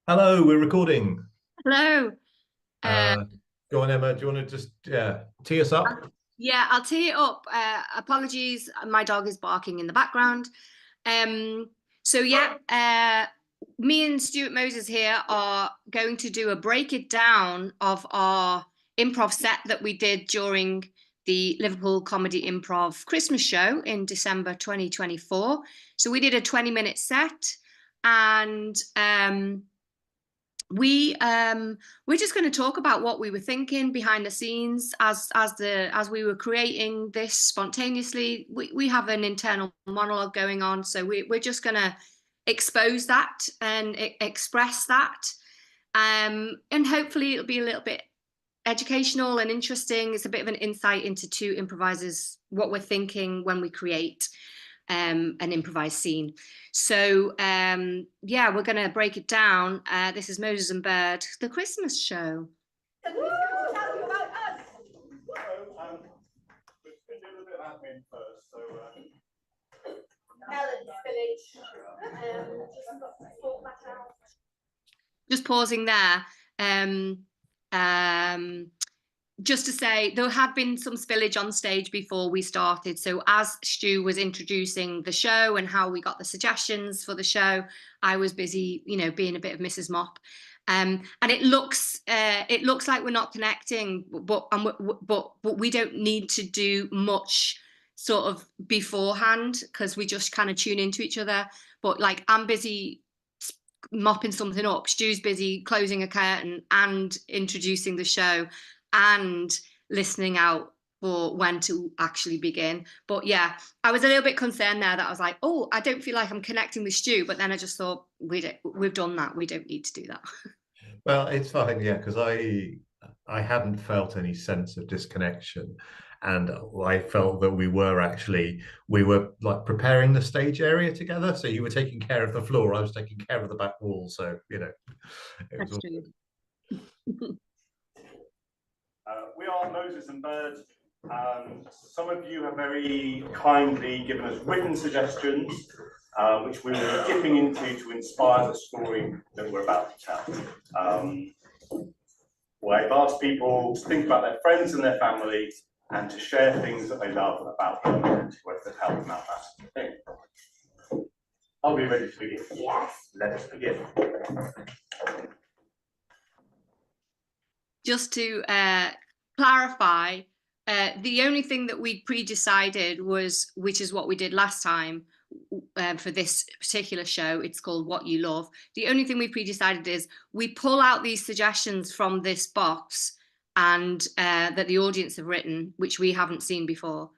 Hello, we're recording. Hello. Uh, Uh, Go on, Emma. Do you want to just tee us up? yeah, I'll tee it up. Apologies, my dog is barking in the background. So yeah, me and Stuart Moses here are going to do a break it down of our improv set that we did during the Liverpool Comedy Improv Christmas show in December 2024. So we did a 20-minute set, and we we're just going to talk about what we were thinking behind the scenes as we were creating this spontaneously. We have an internal monologue going on, so we're just going to expose that and express that, and hopefully it'll be a little bit educational and interesting. It's a bit of an insight into two improvisers, what we're thinking when we create an improvised scene. So yeah, we're going to break it down. This is Moses and Bird, the Christmas show. Tell you about us. So, we're going to do a little bit of admin first. So, Melon spillage. Just got to sort that out. Just pausing there. Just to say, there had been some spillage on stage before we started. So as Stu was introducing the show and how we got the suggestions for the show, I was busy, being a bit of Mrs. Mop. And it looks like we're not connecting, but we don't need to do much sort of beforehand because we just kind of tune into each other. But like I'm busy mopping something up, Stu's busy closing a curtain and introducing the show and listening out for when to actually begin. But yeah, I was a little bit concerned there that I was like, oh, I don't feel like I'm connecting with Stu. But then I just thought, we've done that. We don't need to do that. Well, it's fine, yeah, because I hadn't felt any sense of disconnection, and I felt that we were like preparing the stage area together. So you were taking care of the floor, I was taking care of the back wall. So it was That's all. true. We are Moses and Bird. Some of you have very kindly given us written suggestions, which we will be dipping into to inspire the story that we're about to tell. I've asked people to think about their friends and their family and to share things that they love about them and to help them out that sort of thing. Are we ready to begin? Yes. Let us begin. Just to clarify, the only thing that we pre-decided was, which is what we did last time for this particular show, it's called What You Love. The only thing we pre-decided is we pull out these suggestions from this box and that the audience have written, which we haven't seen before.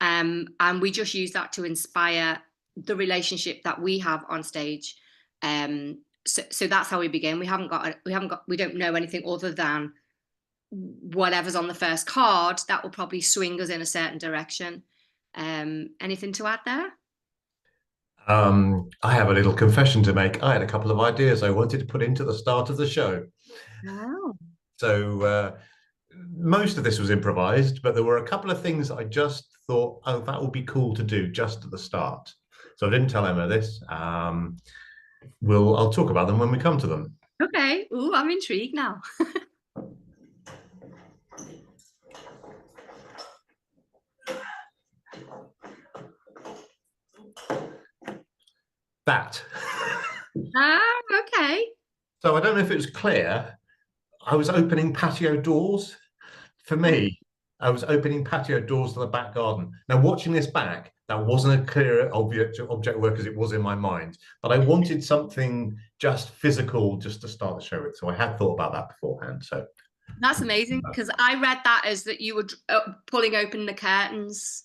And we just use that to inspire the relationship that we have on stage. So that's how we begin. We don't know anything other than whatever's on the first card that will probably swing us in a certain direction. Anything to add there? I have a little confession to make. I had a couple of ideas I wanted to put into the start of the show. Oh. So most of this was improvised, but there were a couple of things I just thought, oh, that would be cool to do just at the start. So I didn't tell Emma this. I'll talk about them when we come to them. Okay. Ooh, I'm intrigued now. That. Okay. So I don't know if it was clear. I was opening patio doors. For me, I was opening patio doors to the back garden. Now, watching this back, that wasn't a clear object work as it was in my mind, but I wanted something just physical just to start the show with. So I had thought about that beforehand. So That's amazing because I read that as that you were pulling open the curtains.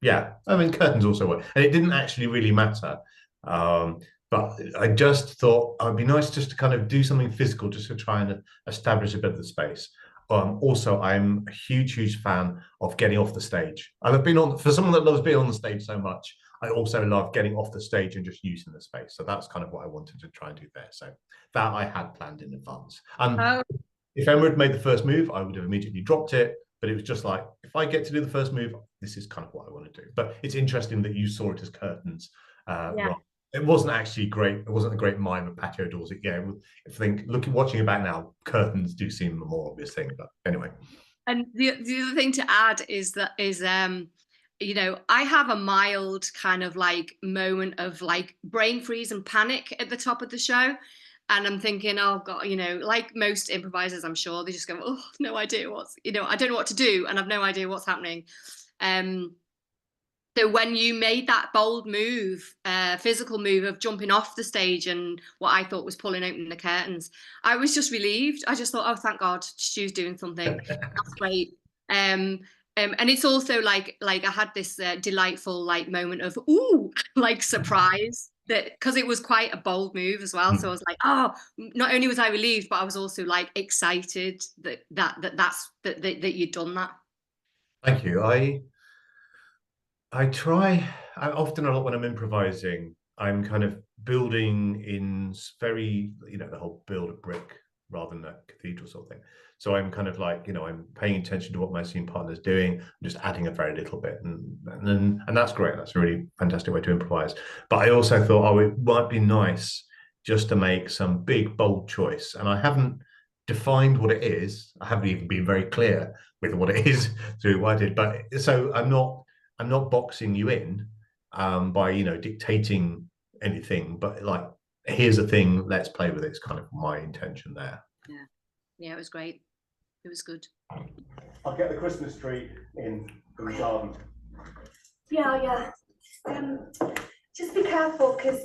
yeah, I mean, curtains also work, and it didn't actually really matter. But I just thought it'd be nice just to kind of do something physical just to try and establish a bit of the space. Also, I'm a huge fan of getting off the stage. I've been on, for someone that loves being on the stage so much, I also love getting off the stage and just using the space. So that's kind of what I wanted to try and do there. So that I had planned in advance. Oh, If Emma had made the first move, I would have immediately dropped it. But it was just like, if I get to do the first move, this is kind of what I want to do. But it's interesting that you saw it as curtains. yeah. It wasn't actually great. It wasn't a great mime of patio doors. Yeah, watching it back now, curtains do seem the more obvious thing. But anyway. And the other thing to add is you know, I have a mild kind of like moment of like brain freeze and panic at the top of the show. And I'm thinking, oh God, you know, like most improvisers, I'm sure they just go, oh, no idea you know, I don't know what to do and I've no idea what's happening. So when you made that bold move, physical move of jumping off the stage and what I thought was pulling open the curtains, I was just relieved. I just thought, oh, thank God, Stu's doing something. That's great. And it's also like I had this delightful like moment of ooh, like surprise that because it was quite a bold move as well. So I was like, oh, not only was I relieved, but I was also like excited that you'd done that. Thank you. I often a lot when I'm improvising, I'm kind of building in very, you know, the whole build a brick rather than a cathedral sort of thing. So I'm kind of like, you know, I'm paying attention to what my scene partner's doing, I'm just adding a very little bit. And that's great. That's a really fantastic way to improvise. But I also thought, oh, it might be nice just to make some big, bold choice. And I haven't defined what it is. I haven't even been very clear with what it is through what I did. But so I'm not boxing you in by, you know, dictating anything, but like, here's a thing, let's play with it. It's kind of my intention there. Yeah, it was great. It was good. I'll get the Christmas tree in from the garden. Yeah. Just be careful because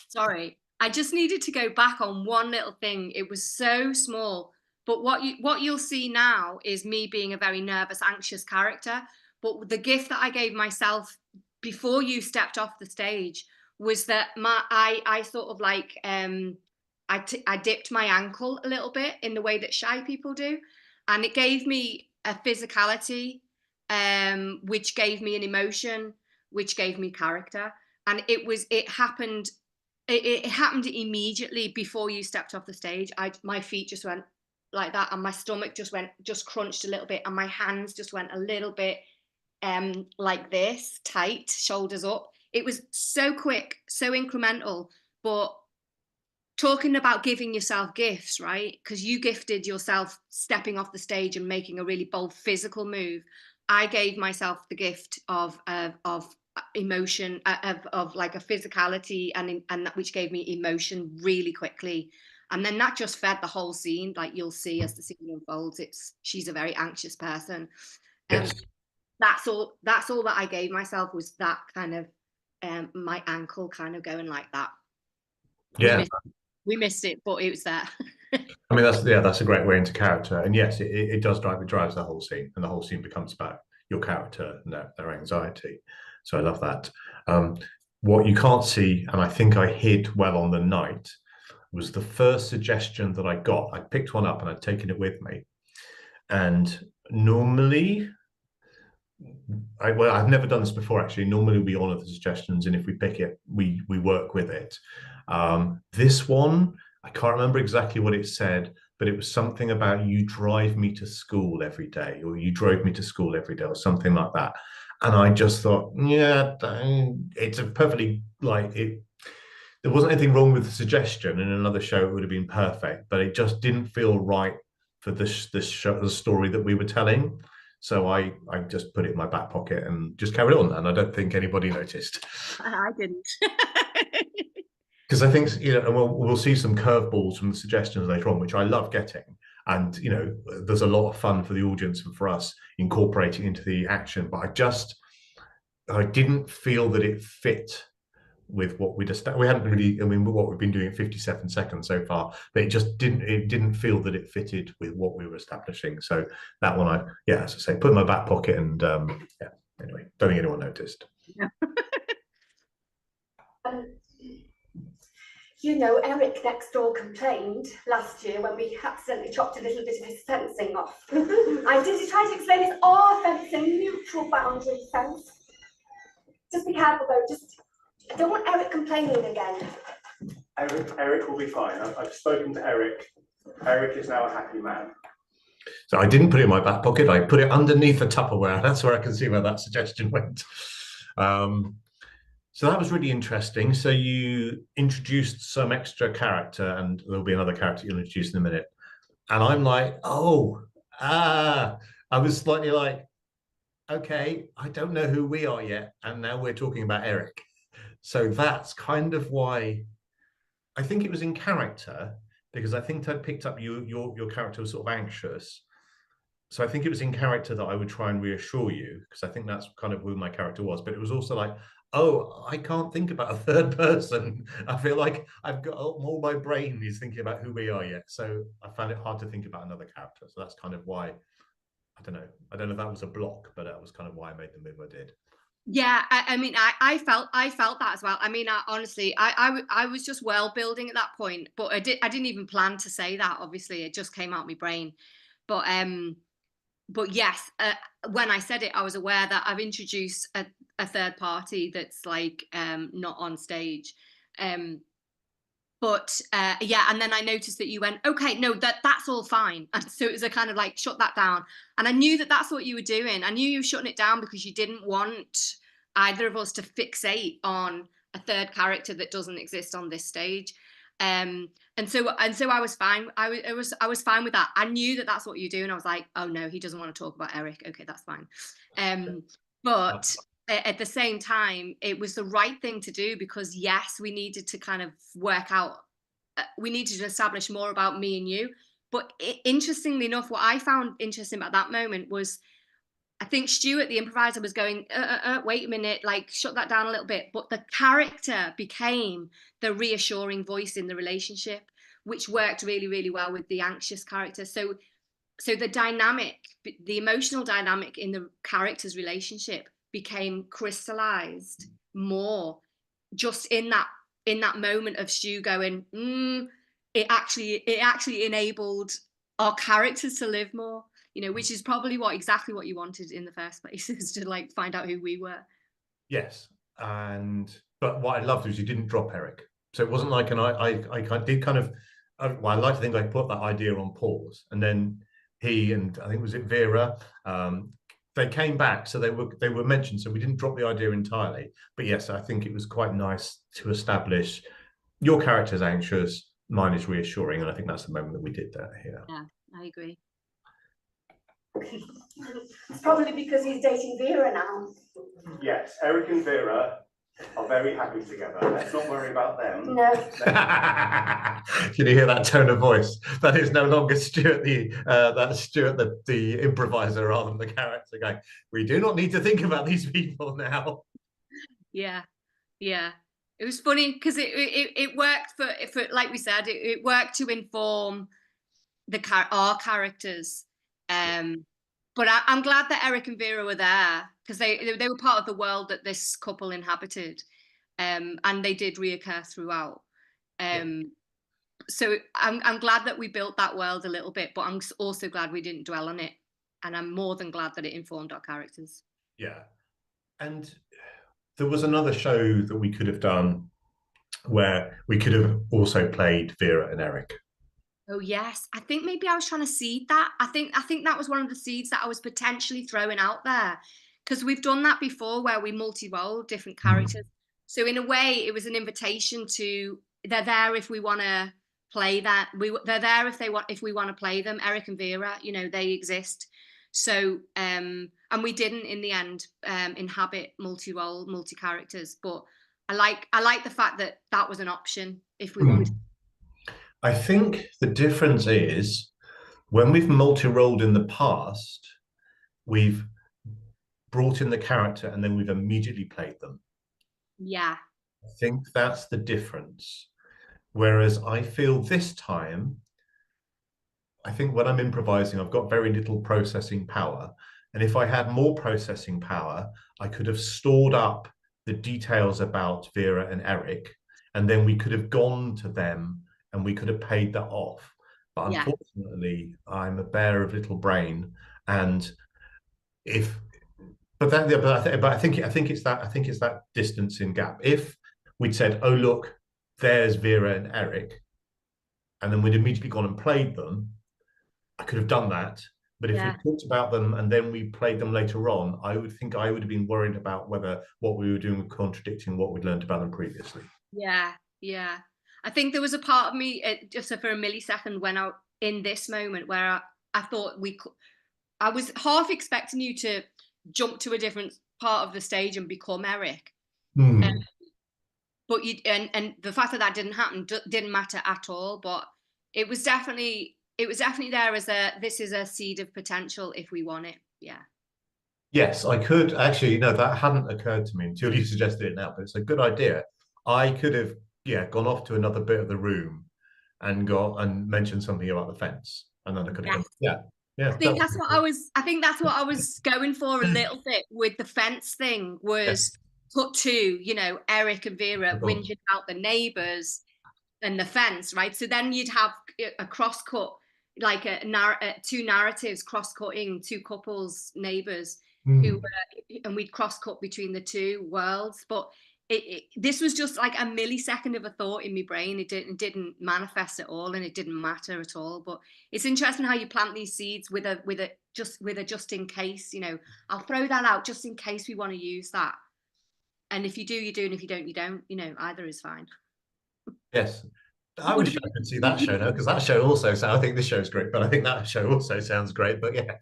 Sorry, I just needed to go back on one little thing. It was so small, but what you'll see now is me being a very nervous, anxious character. But the gift that I gave myself before you stepped off the stage was that I sort of like I dipped my ankle a little bit in the way that shy people do, and it gave me a physicality, which gave me an emotion, which gave me character, and it happened immediately before you stepped off the stage. My feet just went like that, and my stomach just crunched a little bit, and my hands just went a little bit like this, tight, shoulders up. It was so quick, so incremental, but talking about giving yourself gifts, right? Because you gifted yourself stepping off the stage and making a really bold physical move. I gave myself the gift of emotion, of like a physicality, and which gave me emotion really quickly. And then that just fed the whole scene. Like you'll see as the scene unfolds, she's a very anxious person. Yes. That's all that I gave myself was that kind of my ankle kind of going like that. Yeah. We missed it, but it was there. I mean, that's a great way into character. And yes, it drives the whole scene, and the whole scene becomes about your character and their anxiety. So I love that. What you can't see, and I think I hid well on the night, was the first suggestion that I got. I picked one up and I'd taken it with me. And normally, I've never done this before actually. Normally we honor the suggestions, and if we pick it, we work with it. This one, I can't remember exactly what it said, but it was something about you drive me to school every day, or you drove me to school every day, or something like that. And I just thought, yeah, it's a perfectly like it. There wasn't anything wrong with the suggestion. In another show, it would have been perfect, but it just didn't feel right for the story that we were telling. So I just put it in my back pocket and just carried on, and I don't think anybody noticed. I didn't. Because I think, you know, and we'll see some curveballs from the suggestions later on, which I love getting. And, you know, there's a lot of fun for the audience and for us incorporating into the action. But I didn't feel that it fit with what we hadn't really, I mean, what we've been doing at 57 seconds so far, but it didn't feel that it fitted with what we were establishing. So that one, as I say, put in my back pocket, and anyway, don't think anyone noticed. Yeah. You know, Eric next door complained last year when we accidentally chopped a little bit of his fencing off. I did try to explain it's our fencing, neutral boundary fence. Just be careful though, I don't want Eric complaining again. Eric will be fine. I've spoken to Eric. Eric is now a happy man. So I didn't put it in my back pocket. I put it underneath the Tupperware. That's where I can see where that suggestion went. So that was really interesting. So you introduced some extra character, and there'll be another character you'll introduce in a minute. And I'm like, oh, I was slightly like, okay, I don't know who we are yet. And now we're talking about Eric. So that's kind of why I think it was in character, because I think I picked up your character was sort of anxious. So I think it was in character that I would try and reassure you, because I think that's kind of who my character was. But it was also like, oh, I can't think about a third person. I feel like I've got all my brain is thinking about who we are yet. So I found it hard to think about another character. So that's kind of why, I don't know. I don't know if that was a block, but that was kind of why I made the move I did. Yeah, I mean, I felt that as well. I mean, I was just world building at that point, but I didn't even plan to say that. Obviously, it just came out my brain. But yes, when I said it, I was aware that I've introduced a third party that's like not on stage. But yeah, and then I noticed that you went, okay, no, that's all fine. And so it was a kind of like, shut that down. And I knew that that's what you were doing. I knew you were shutting it down because you didn't want either of us to fixate on a third character that doesn't exist on this stage. And so I was fine. I was fine with that. I knew that that's what you do, and I was like, oh no, he doesn't want to talk about Eric. Okay, that's fine. But at the same time, it was the right thing to do, because yes, we needed to kind of work out, we needed to establish more about me and you. But interestingly enough, what I found interesting about that moment was, I think Stuart, the improviser, was going, wait a minute, like shut that down a little bit. But the character became the reassuring voice in the relationship, which worked really, really well with the anxious character. So the dynamic, the emotional dynamic in the character's relationship became crystallized more just in that moment of Stu going, it actually enabled our characters to live more, you know, which is probably exactly what you wanted in the first place, is to like find out who we were. Yes, but what I loved was you didn't drop Eric, so it wasn't like, and I did kind of, well, I like to think I put that idea on pause, and then he and I think was it Vera, they came back, so they were mentioned, so we didn't drop the idea entirely. But yes, I think it was quite nice to establish your character's anxious, mine is reassuring, and I think that's the moment that we did that here. Yeah, I agree. It's probably because he's dating Vera now. Yes, Eric and Vera are very happy together. Let's not worry about them. No. Can you hear that tone of voice? That is no longer Stuart that's Stuart the improviser rather than the character going, we do not need to think about these people now. Yeah. It was funny because it worked for like we said, it worked to inform our characters. But I'm glad that Eric and Vera were there, because they were part of the world that this couple inhabited, and they did reoccur throughout. So I'm glad that we built that world a little bit, but I'm also glad we didn't dwell on it, and I'm more than glad that it informed our characters. Yeah, and there was another show that we could have done where we could have also played Vera and Eric. Oh yes, I think maybe I was trying to seed that. I think that was one of the seeds that I was potentially throwing out there, because we've done that before where we multi-role different characters. So in a way, it was an invitation to, they're there if we want to play that. They're there if we want to play them. Eric and Vera, you know, they exist. So and we didn't in the end inhabit multi-role, multi-characters, but I like the fact that that was an option if we wanted. I think the difference is, when we've multi-rolled in the past, we've brought in the character and then we've immediately played them. Yeah. I think that's the difference. Whereas I feel this time, I think when I'm improvising, I've got very little processing power. And if I had more processing power, I could have stored up the details about Vera and Eric, and then we could have gone to them and we could have paid that off. But unfortunately, I'm a bear of little brain, and I think it's that distance in gap. If we'd said, oh look, there's Vera and Eric, and then we'd immediately gone and played them, I could have done that. But if we Yeah. talked about them and then we played them later on, I would think I would have been worried about whether what we were doing was contradicting what we'd learned about them previously. Yeah, yeah. I think there was a part of me, just for a millisecond, when in this moment where I thought I was half expecting you to jump to a different part of the stage and become Eric. But and the fact that didn't happen didn't matter at all. But it was definitely there as this is a seed of potential if we want it. Yeah. Yes, I could actually. No, that hadn't occurred to me until you suggested it now. But it's a good idea. I could have, gone off to another bit of the room and mentioned something about the fence, and then I could have gone, yeah. I think that's what I was going for a little bit with the fence thing, was put to, Eric and Vera whinging out the neighbours and the fence, right? So then you'd have a cross-cut, like two narratives cross-cutting, two couples, neighbours, and we'd cross-cut between the two worlds. But this was just like a millisecond of a thought in my brain. It didn't manifest at all, and it didn't matter at all. But it's interesting how you plant these seeds with a just in case. I'll throw that out just in case we want to use that. And if you do, you do, and if you don't, you don't. Either is fine. Yes. I wish I could see that show now, because that show also I think this show is great, but I think that show also sounds great. But yeah.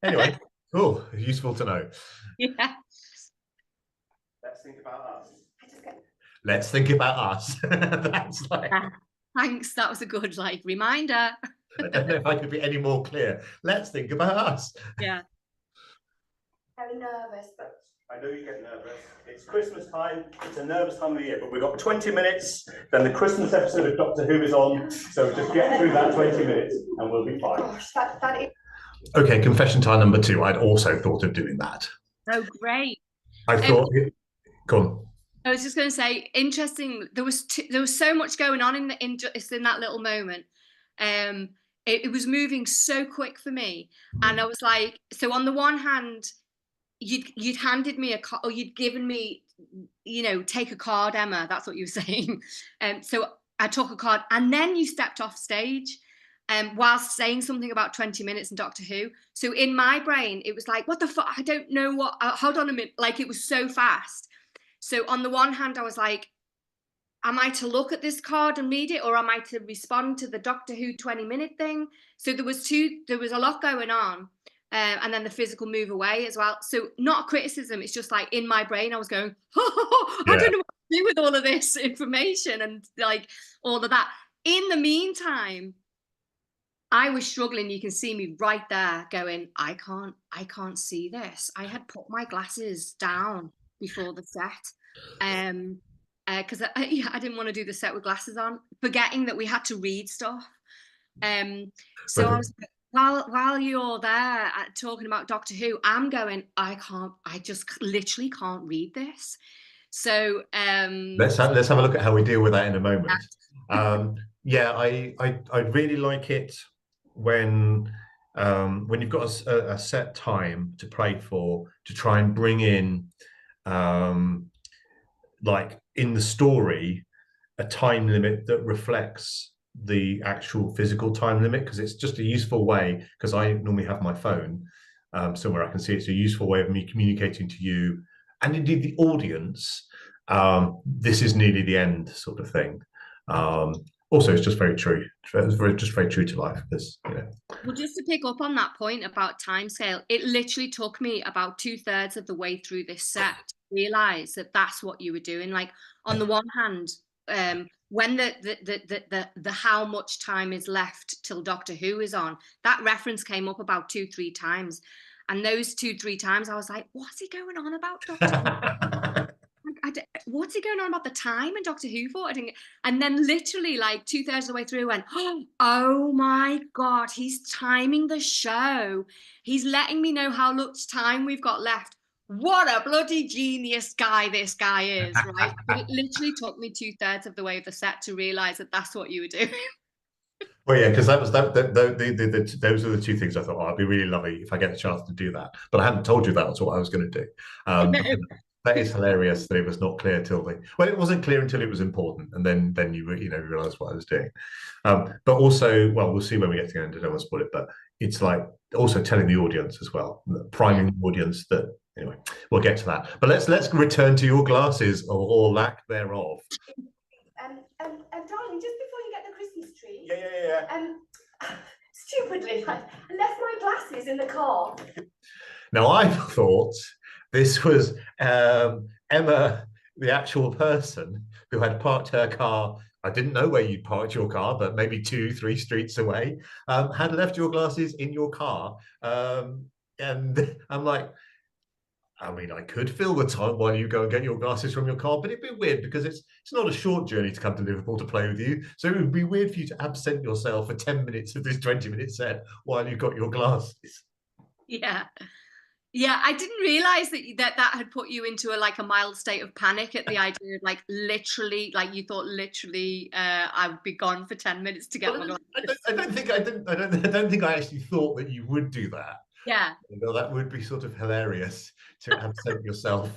Anyway, cool. Useful to know. Yeah. Let's think about us. Let's think about us. That's like. Thanks. That was a good reminder. I don't know if I could be any more clear. Let's think about us. Yeah. Very nervous, but I know you get nervous. It's Christmas time. It's a nervous time of the year, but we've got 20 minutes. Then the Christmas episode of Doctor Who is on. So just get through that 20 minutes and we'll be fine. gosh, that is. Okay, confession time number 2. I'd also thought of doing that. Oh, great. I thought. Go on. I was just going to say, interesting. There was so much going on in that little moment. It was moving so quick for me, and I was like, so on the one hand, you'd handed me or you'd given me, take a card, Emma. That's what you were saying. So I took a card, and then you stepped off stage, whilst saying something about 20 minutes in Doctor Who. So in my brain, it was like, what the fuck? I don't know what. Hold on a minute. It was so fast. So on the one hand, I was like, am I to look at this card and read it, or am I to respond to the Doctor Who 20-minute thing? So there was a lot going on. And then the physical move away as well. So not a criticism. It's just in my brain, I was going, I don't know what to do with all of this information and all of that. In the meantime, I was struggling. You can see me right there going, I can't see this. I had put my glasses down before the set. Because I didn't want to do the set with glasses on, forgetting that we had to read stuff. So I was while you're there talking about Doctor Who, I'm going, I just literally can't read this. So let's have a look at how we deal with that in a moment. I really like it when you've got a set time to play for, to try and bring in in the story a time limit that reflects the actual physical time limit, because it's just a useful way, because I normally have my phone somewhere I can see it. It's a useful way of me communicating to you and indeed the audience, this is nearly the end, sort of thing. Also, it's just very true. It's just very true to life. Well, just to pick up on that point about timescale, it literally took me about 2/3 of the way through this set to realise that that's what you were doing. On the one hand, when the how much time is left till Doctor Who is on, that reference came up about 2-3 times, and those 2-3 times I was like, what's he going on about Doctor Who? What's he going on about the time in Doctor Who for? And then literally 2/3 of the way through, I went, oh my God, he's timing the show. He's letting me know how much time we've got left. What a bloody genius guy this guy is, right? But it literally took me 2/3 of the way of the set to realise that that's what you were doing. Well, yeah, because those are the two things I thought, it'd be really lovely if I get the chance to do that. But I hadn't told you that was what I was going to do. That is hilarious that it was not clear it wasn't clear until it was important, and then you realised what I was doing. But also, well, we'll see when we get to the end. I don't want to spoil it, but it's like also telling the audience as well, priming the audience that anyway, we'll get to that. But let's return to your glasses or lack thereof. Darling, just before you get the Christmas tree. Yeah. Stupidly, I left my glasses in the car. Now I thought this was Emma, the actual person who had parked her car. I didn't know where you'd parked your car, but maybe 2-3 streets away, had left your glasses in your car. And I'm like, I mean, I could fill the time while you go and get your glasses from your car, but it'd be weird because it's not a short journey to come to Liverpool to play with you. So it would be weird for you to absent yourself for 10 minutes of this 20-minute set while you've got your glasses. Yeah. Yeah, I didn't realize that had put you into a mild state of panic at the idea of literally, you thought literally I would be gone for 10 minutes to get my glasses. I don't think I actually thought that you would do that. Yeah. You know, that would be sort of hilarious to absent yourself.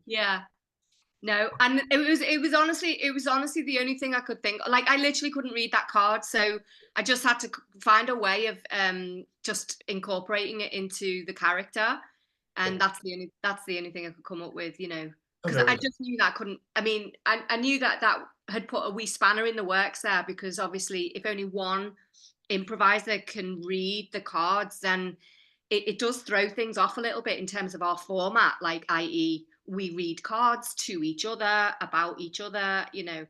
Yeah. No, and it was honestly the only thing I could think. I literally couldn't read that card, so I just had to find a way of just incorporating it into the character, and that's the only thing I could come up with, you know, because I just knew that couldn't. I mean, I knew that had put a wee spanner in the works there, because obviously if only one improviser can read the cards, then it does throw things off a little bit in terms of our format, i.e. we read cards to each other, about each other, you know,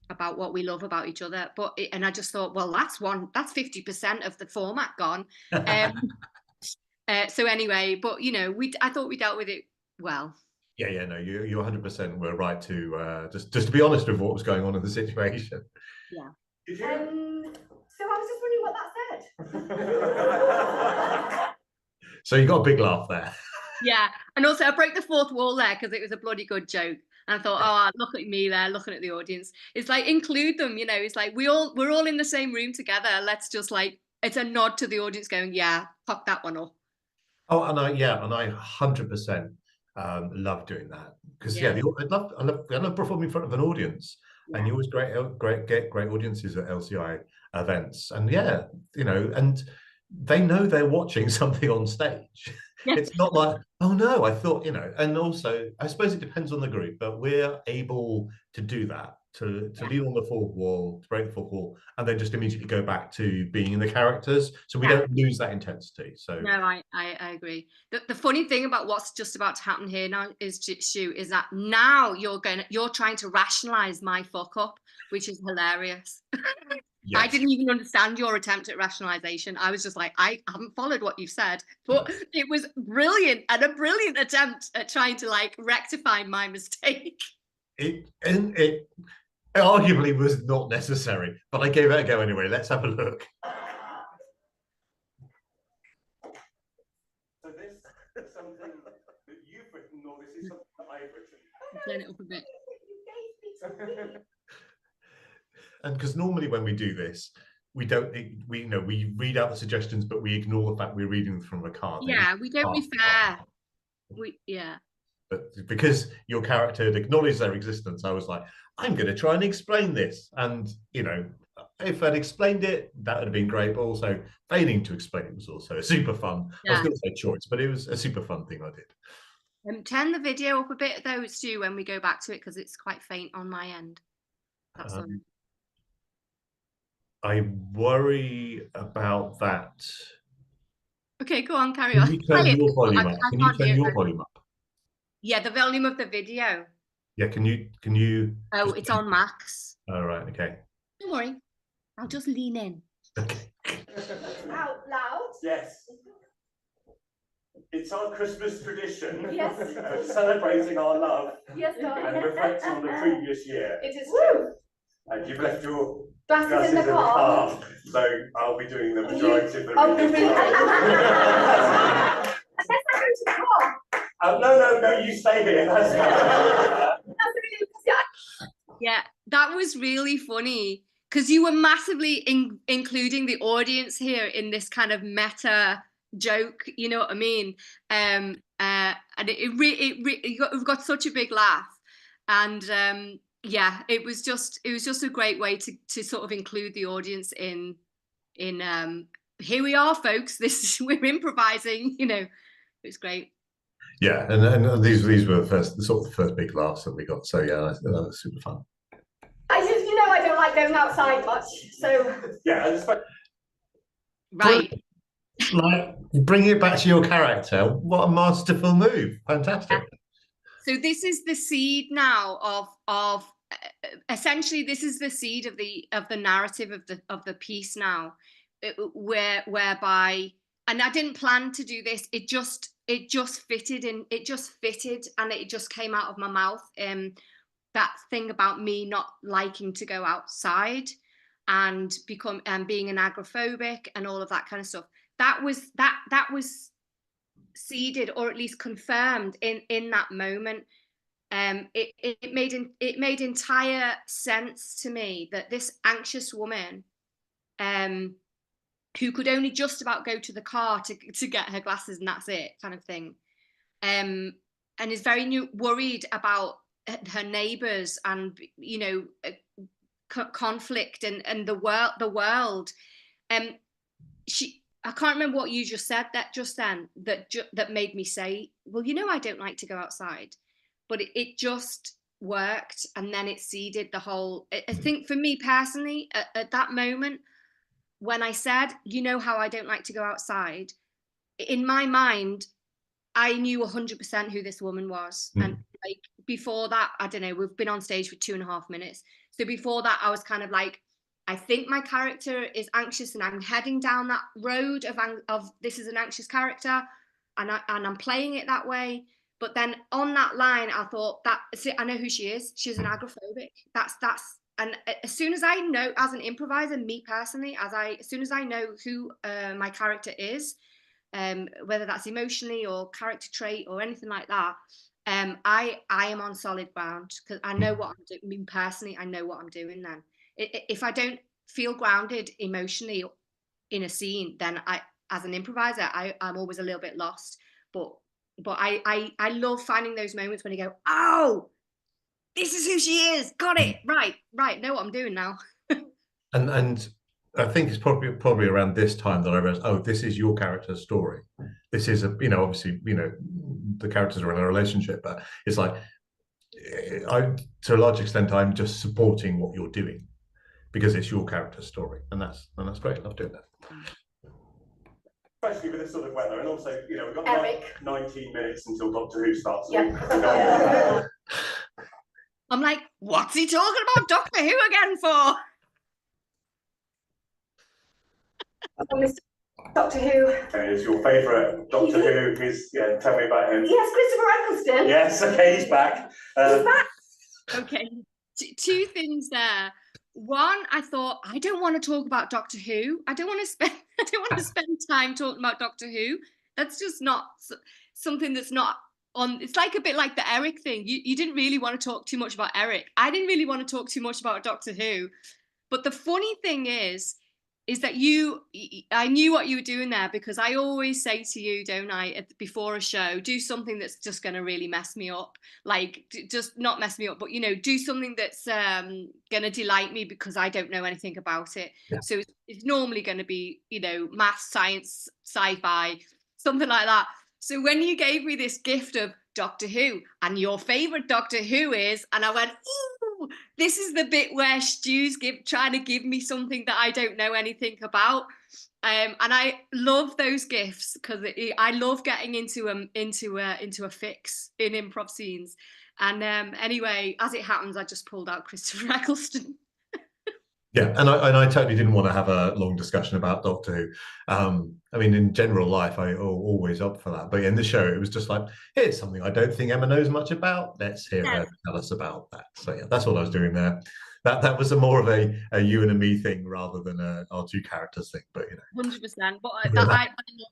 about what we love about each other. And I just thought, well, that's 50% of the format gone. So anyway, but you know, I thought we dealt with it well. Yeah, no, you 100% were right to just to be honest with what was going on in the situation. Yeah. So I was just wondering what that said. So you got a big laugh there. Yeah, and also I broke the fourth wall there because it was a bloody good joke. And I thought, oh, look at me there, looking at the audience. It's include them, you know. It's we're all in the same room together. Let's just it's a nod to the audience, going, yeah, fuck that one up. Oh, and I 100% love doing that, because I love performing in front of an audience, and you always get great audiences at LCI events, and you know, and they know they're watching something on stage. It's not like, oh no, I thought, you know. And also I suppose it depends on the group, but we're able to do that, to lean on the fourth wall, to break the fourth wall, and then just immediately go back to being in the characters, so we don't lose that intensity. So no, I agree. The funny thing about what's just about to happen here now is that now you're trying to rationalize my fuck up, which is hilarious. Yes. I didn't even understand your attempt at rationalization. I was just like, I haven't followed what you've said, but it was brilliant, and a brilliant attempt at trying to rectify my mistake. It arguably was not necessary, but I gave it a go anyway. Let's have a look. So this is something that you've written, or this is something that I've written? Turn it up a bit. And because normally when we do this, we read out the suggestions, but we ignore the fact we're reading them from a card. Yeah, we don't be fair. But because your character had acknowledged their existence, I was like, I'm going to try and explain this. And, you know, if I'd explained it, that would have been great. But also failing to explain it was also a super fun. I was going to say choice, but it was a super fun thing I did. Turn the video up a bit though, Stu, when we go back to it, because it's quite faint on my end. That's all. I worry about that. Okay, go on, carry on. Can you turn your volume up? Can you turn your volume up? Yeah, the volume of the video. Yeah, can you? Oh, it's on max. All right, okay. Don't worry, I'll just lean in. Okay. Out loud. Yes. It's our Christmas tradition. Yes. Of celebrating our love. Yes, darling. And reflecting on the previous year. It is true. And you've left your glasses in the car. So I'll be doing the majority of the No, you stay here. Yeah, that was really funny, because you were massively including the audience here in this kind of meta joke, you know what I mean? And it got such a big laugh, and yeah, it was just a great way to sort of include the audience in here we are, folks. We're improvising. You know, it was great. Yeah, and these were the first big laughs that we got. So yeah, that was super fun. I don't like going outside much, so Yeah, Right. Like bringing it back to your character. What a masterful move! Fantastic. So this is the seed now of essentially this is the seed of the narrative of the piece now, whereby, and I didn't plan to do this. It just fitted in. It just fitted, and it just came out of my mouth. That thing about me not liking to go outside and being an agoraphobic and all of that kind of stuff. That was seeded, or at least confirmed in that moment. It made entire sense to me that this anxious woman, who could only just about go to the car to get her glasses and that's it, kind of thing, and is very worried about her neighbours and conflict and the world. I can't remember what you just said just then that made me say, well, I don't like to go outside, but it just worked, and then it seeded the whole. I think for me personally, at that moment when I said, how I don't like to go outside, in my mind I knew 100% who this woman was. And like before that, I don't know, we've been on stage for 2.5 minutes. So before that, I was kind of like, I think my character is anxious and I'm heading down that road of this is an anxious character, and I'm playing it that way. But then on that line, I thought I know who she is. She's an agoraphobic. And as soon as I know, as an improviser, me personally, as soon as I know who my character is, whether that's emotionally or character trait or anything like that, I am on solid ground, because I know what I'm doing. I mean, personally, I know what I'm doing then. If I don't feel grounded emotionally in a scene, then as an improviser, I'm always a little bit lost. But I love finding those moments when you go, oh, this is who she is. Got it. Right. Know what I'm doing now. and I think it's probably around this time that I realized, oh, this is your character's story. This is obviously, the characters are in a relationship, but it's like, to a large extent, I'm just supporting what you're doing because it's your character's story, and that's great. I love doing that. Especially with this sort of weather, and also, we've got Eric. 19 minutes until Doctor Who starts. Yeah. I'm like, what's he talking about Doctor Who again for? Doctor Who. Okay, is your favourite Doctor Who? Tell me about him. Yes, Christopher Eccleston. Yes, okay, he's back. He's back. Okay, two things there. One, I thought, I don't want to talk about Doctor Who. I don't want to spend time talking about Doctor Who. That's just not something that's not on. It's like a bit like the Eric thing. You didn't really want to talk too much about Eric. I didn't really want to talk too much about Doctor Who. But the funny thing is that I knew what you were doing there, because I always say to you, don't I, before a show, do something that's just going to really mess me up. Like, just not mess me up, but, do something that's going to delight me, because I don't know anything about it. Yeah. So it's normally going to be, maths, science, sci-fi, something like that. So when you gave me this gift of Doctor Who, and your favourite Doctor Who is, and I went, ooh, this is the bit where Stu's trying to give me something that I don't know anything about. And I love those gifts, because I love getting into a fix in improv scenes. And anyway, as it happens, I just pulled out Christopher Eccleston. Yeah, and I totally didn't want to have a long discussion about Doctor Who. I mean, in general life, I'm always up for that. But in the show, it was just like, here's something I don't think Emma knows much about. Let's hear her tell us about that. So yeah, that's what I was doing there. That was more of a you and a me thing rather than our two characters thing. But 100%. But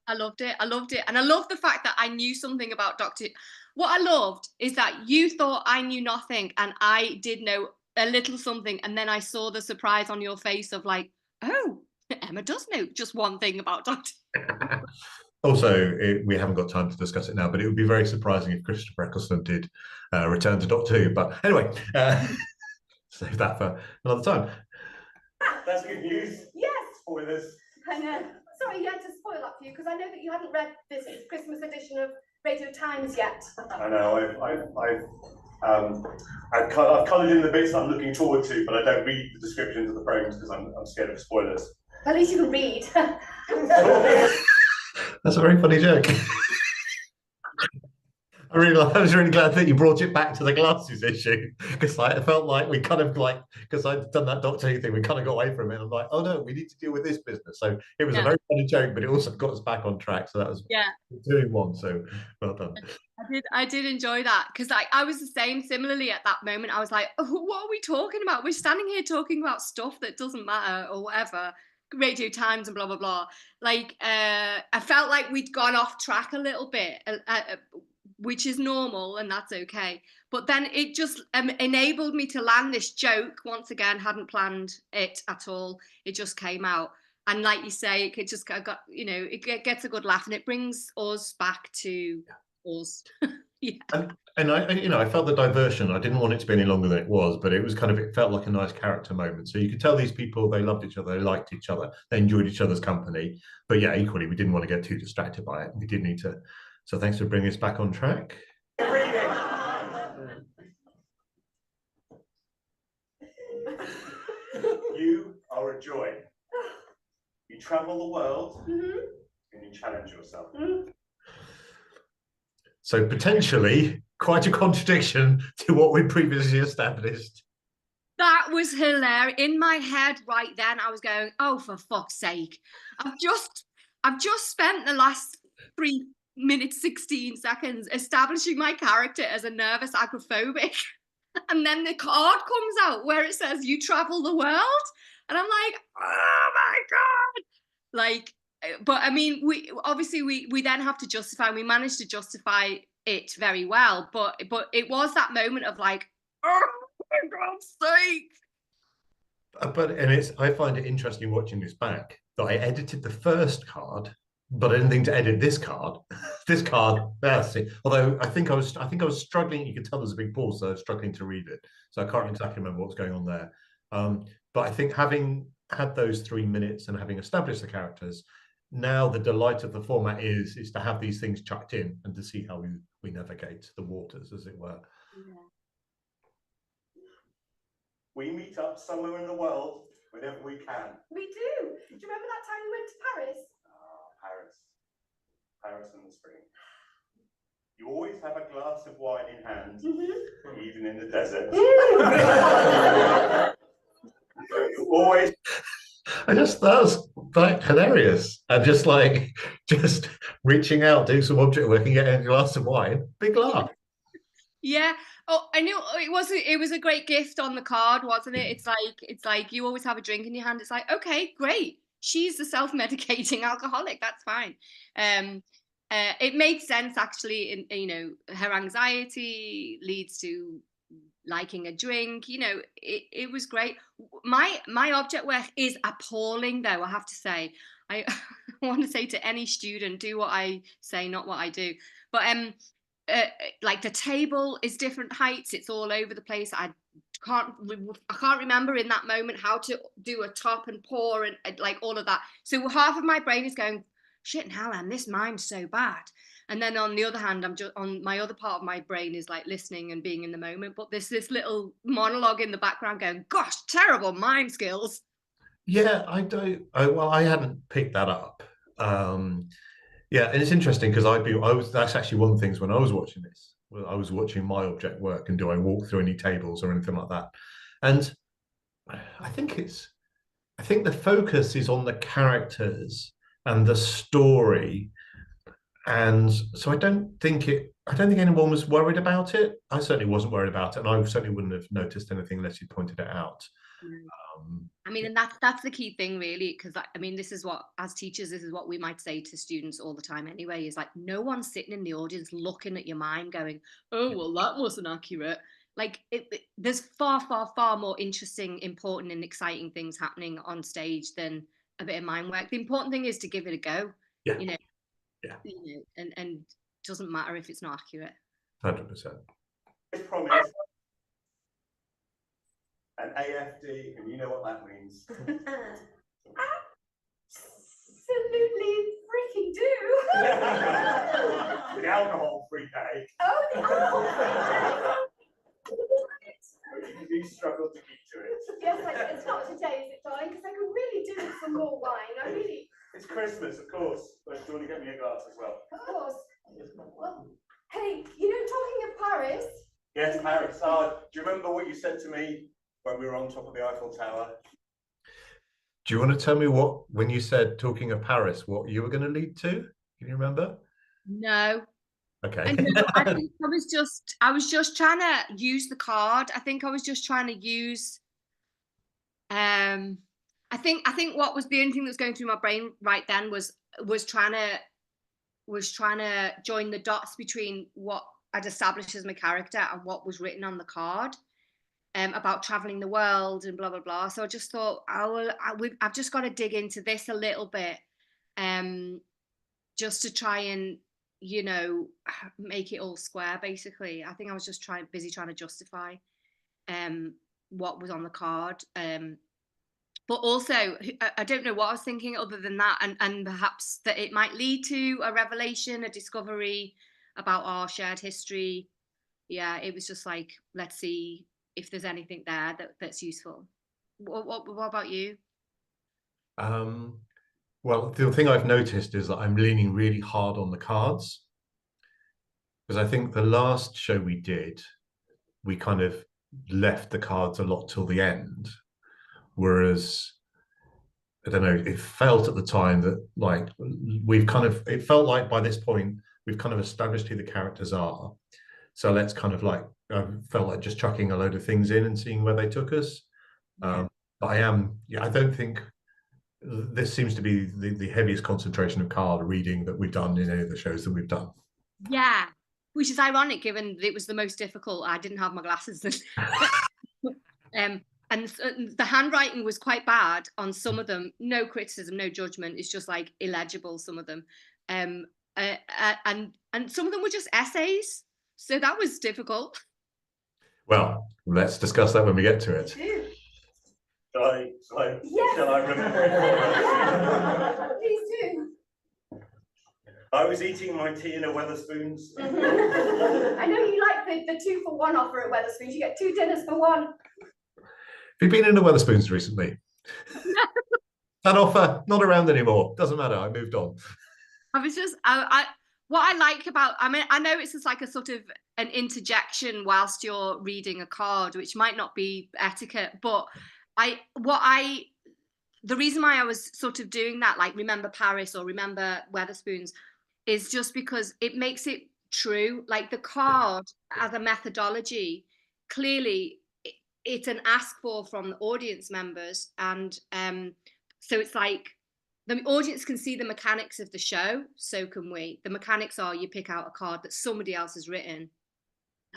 I loved it. I loved it, and I love the fact that I knew something about Doctor Who. What I loved is that you thought I knew nothing, and I did know a little something, and then I saw the surprise on your face of like, oh, Emma does know just one thing about Doctor Who. Also, we haven't got time to discuss it now, but it would be very surprising if Christopher Eccleston did return to Doctor Who. But anyway, save that for another time. That's good news. Yes. With us. I know. Sorry, yeah, to spoil that for you, because I know that you hadn't read this Christmas edition of Radio Times yet. I know, I've coloured in the bits I'm looking forward to, but I don't read the descriptions of the programs because I'm scared of spoilers. At least you can read. That's a very funny joke. I was really glad that you brought it back to the glasses issue, because I felt like we kind of like, because I'd done that Doctor Who thing, we kind of got away from it. I'm like, oh no, we need to deal with this business. So it was a very funny joke, but it also got us back on track. So that was 2 in 1. So well done. I did enjoy that, because I was the same. Similarly, at that moment, I was like, oh, what are we talking about? We're standing here talking about stuff that doesn't matter or whatever. Radio Times and blah blah blah. Like I felt like we'd gone off track a little bit. Which is normal, and that's okay. But then it just enabled me to land this joke. Once again, hadn't planned it at all. It just came out. And like you say, it just got, you know, it gets a good laugh, and it brings us back to us. And I, you know, I felt the diversion. I didn't want it to be any longer than it was, but it was kind of, it felt like a nice character moment. So you could tell these people, they loved each other, they liked each other, they enjoyed each other's company. But yeah, equally, we didn't want to get too distracted by it. We did need to. So thanks for bringing us back on track. You are a joy. You travel the world and you challenge yourself. So potentially quite a contradiction to what we previously established. That was hilarious. In my head right then, I was going, oh, for fuck's sake. I've just spent the last 3 minutes 16 seconds establishing my character as a nervous agoraphobic, and then the card comes out where it says you travel the world, and I'm like, oh my god. Like, but I mean, we obviously we then have to justify, and we managed to justify it very well, but it was that moment of like, oh my god's sake. But I find it interesting watching this back that I edited the first card, but I didn't think to edit this card. This card, although I think I was struggling. You could tell there's a big pause, so I was struggling to read it. So I can't exactly remember what's going on there. But I think having had those 3 minutes and having established the characters, now the delight of the format is to have these things chucked in and to see how we navigate the waters, as it were. Yeah. We meet up somewhere in the world whenever we can. We do. Do you remember that time we went to Paris? Paris in the spring. You always have a glass of wine in hand, even in the desert. Always. That was like hilarious. And just reaching out, doing some object work and getting a glass of wine. Big laugh. Yeah. Oh, I knew it was a great gift on the card, wasn't it? It's like you always have a drink in your hand. It's like, okay, great. She's the self-medicating alcoholic. That's fine. It made sense actually. In, you know, her anxiety leads to liking a drink. You know, it was great. My object work is appalling, though. I have to say, I want to say to any student, do what I say, not what I do. But like the table is different heights. It's all over the place. I can't remember in that moment how to do a top and pour and like all of that. So half of my brain is going, shit, Helen, this mime's so bad. And then on the other hand, I'm just on my other part of my brain is like listening and being in the moment. But there's this little monologue in the background going, gosh, terrible mime skills. Yeah, I hadn't picked that up. Yeah, and it's interesting because that's actually one of the things when I was watching this. I was watching my object work and do I walk through any tables or anything like that. And I think the focus is on the characters and the story. And so I don't think anyone was worried about it. I certainly wasn't worried about it, and I certainly wouldn't have noticed anything unless you pointed it out. I mean, and that's the key thing, really, because I mean, this is what, as teachers, this is what we might say to students all the time anyway, is like, no one's sitting in the audience looking at your mime going, oh, well, that wasn't accurate. Like, there's far, far, far more interesting, important and exciting things happening on stage than a bit of mime work. The important thing is to give it a go, you know, and it doesn't matter if it's not accurate. 100%. I promise. An AFD, and you know what that means. Absolutely really do. The alcohol-free day. Oh, the alcohol. You struggled to keep to it. Yes, it's not today, is it, darling? Because I could really do with some more wine. I really. It's Christmas, of course. But do you want to get me a glass as well? Of course. Well, hey, talking of Paris. Yes, Paris. Do you remember what you said to me when we were on top of the Eiffel Tower? Do you want to tell me when you said talking of Paris, what you were going to lead to? Can you remember? No. Okay. I think I was just trying to use the card. I think I was just trying to use I think what was the only thing that was going through my brain right then was trying to join the dots between what I'd established as my character and what was written on the card about traveling the world and blah blah blah. So I just thought I've just got to dig into this a little bit just to try and make it all square. Basically, I think I was just busy trying to justify what was on the card. But also, I don't know what I was thinking other than that, and perhaps that it might lead to a revelation, a discovery about our shared history. Yeah, it was just like, let's see if there's anything there that's useful. What about you? Well, the thing I've noticed is that I'm leaning really hard on the cards, because I think the last show we did, we kind of left the cards a lot till the end. Whereas, I don't know, it felt at the time that it felt like by this point, we've kind of established who the characters are. So let's kind of I felt like just chucking a load of things in and seeing where they took us. But I don't think this seems to be the heaviest concentration of card reading that we've done in any of the shows that we've done. Yeah, which is ironic given it was the most difficult. I didn't have my glasses. And the handwriting was quite bad on some of them. No criticism, no judgment. It's just like illegible, some of them. And some of them were just essays. So that was difficult. Well, let's discuss that when we get to it. Shall I remember? Please do. I was eating my tea in a Wetherspoons. I know you like the 2-for-1 offer at Wetherspoons. You get 2 dinners for 1. Have you been in a Wetherspoons recently? That offer, not around anymore. Doesn't matter. I moved on. I was just, what I like about, I know it's just like a sort of an interjection whilst you're reading a card, which might not be etiquette, but the reason why I was sort of doing that, like remember Paris or remember Wetherspoons, is just because it makes it true. Like the card as a methodology, clearly it's an ask for from the audience members. And so it's like the audience can see the mechanics of the show, so can we. The mechanics are you pick out a card that somebody else has written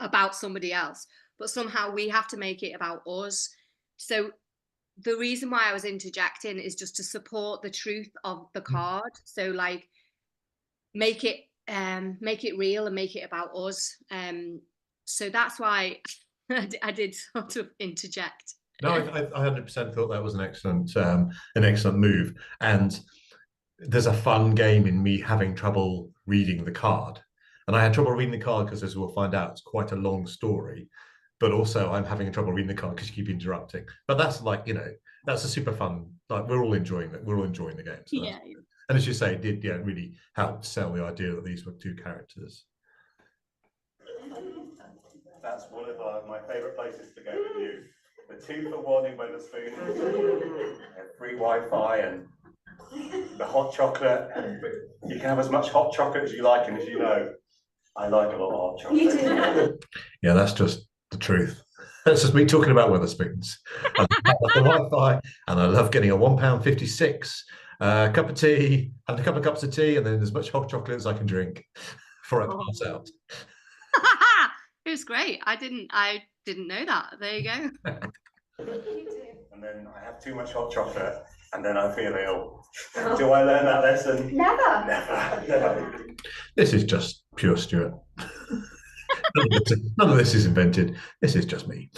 about somebody else, but somehow we have to make it about us. So the reason why I was interjecting is just to support the truth of the card. So like make it real and make it about us. So that's why I did sort of interject. No, I 100% thought that was an excellent move. And there's a fun game in me having trouble reading the card. And I had trouble reading the card because, as we'll find out, it's quite a long story. But also I'm having trouble reading the card because you keep interrupting. But that's like, that's a super fun, like we're all enjoying it. We're all enjoying the game. So yeah. And as you say, it did really help sell the idea that these were 2 characters. That's one of my favourite places to go with you. The 2-for-1 in Wetherspoons, free Wi-Fi and the hot chocolate. You can have as much hot chocolate as you like, and as you know, I like a lot of hot chocolate. You do. Yeah, that's just the truth. That's just me talking about Wetherspoons. I love the Wi-Fi, and I love getting a £1.56 cup of tea, and a couple of cups of tea, and then as much hot chocolate as I can drink before I pass out. It was great. I didn't know that. There you go. And then I have too much hot chocolate, and then I feel ill. Do I learn that lesson? Never. This is just pure Stuart. None of this is invented. This is just me.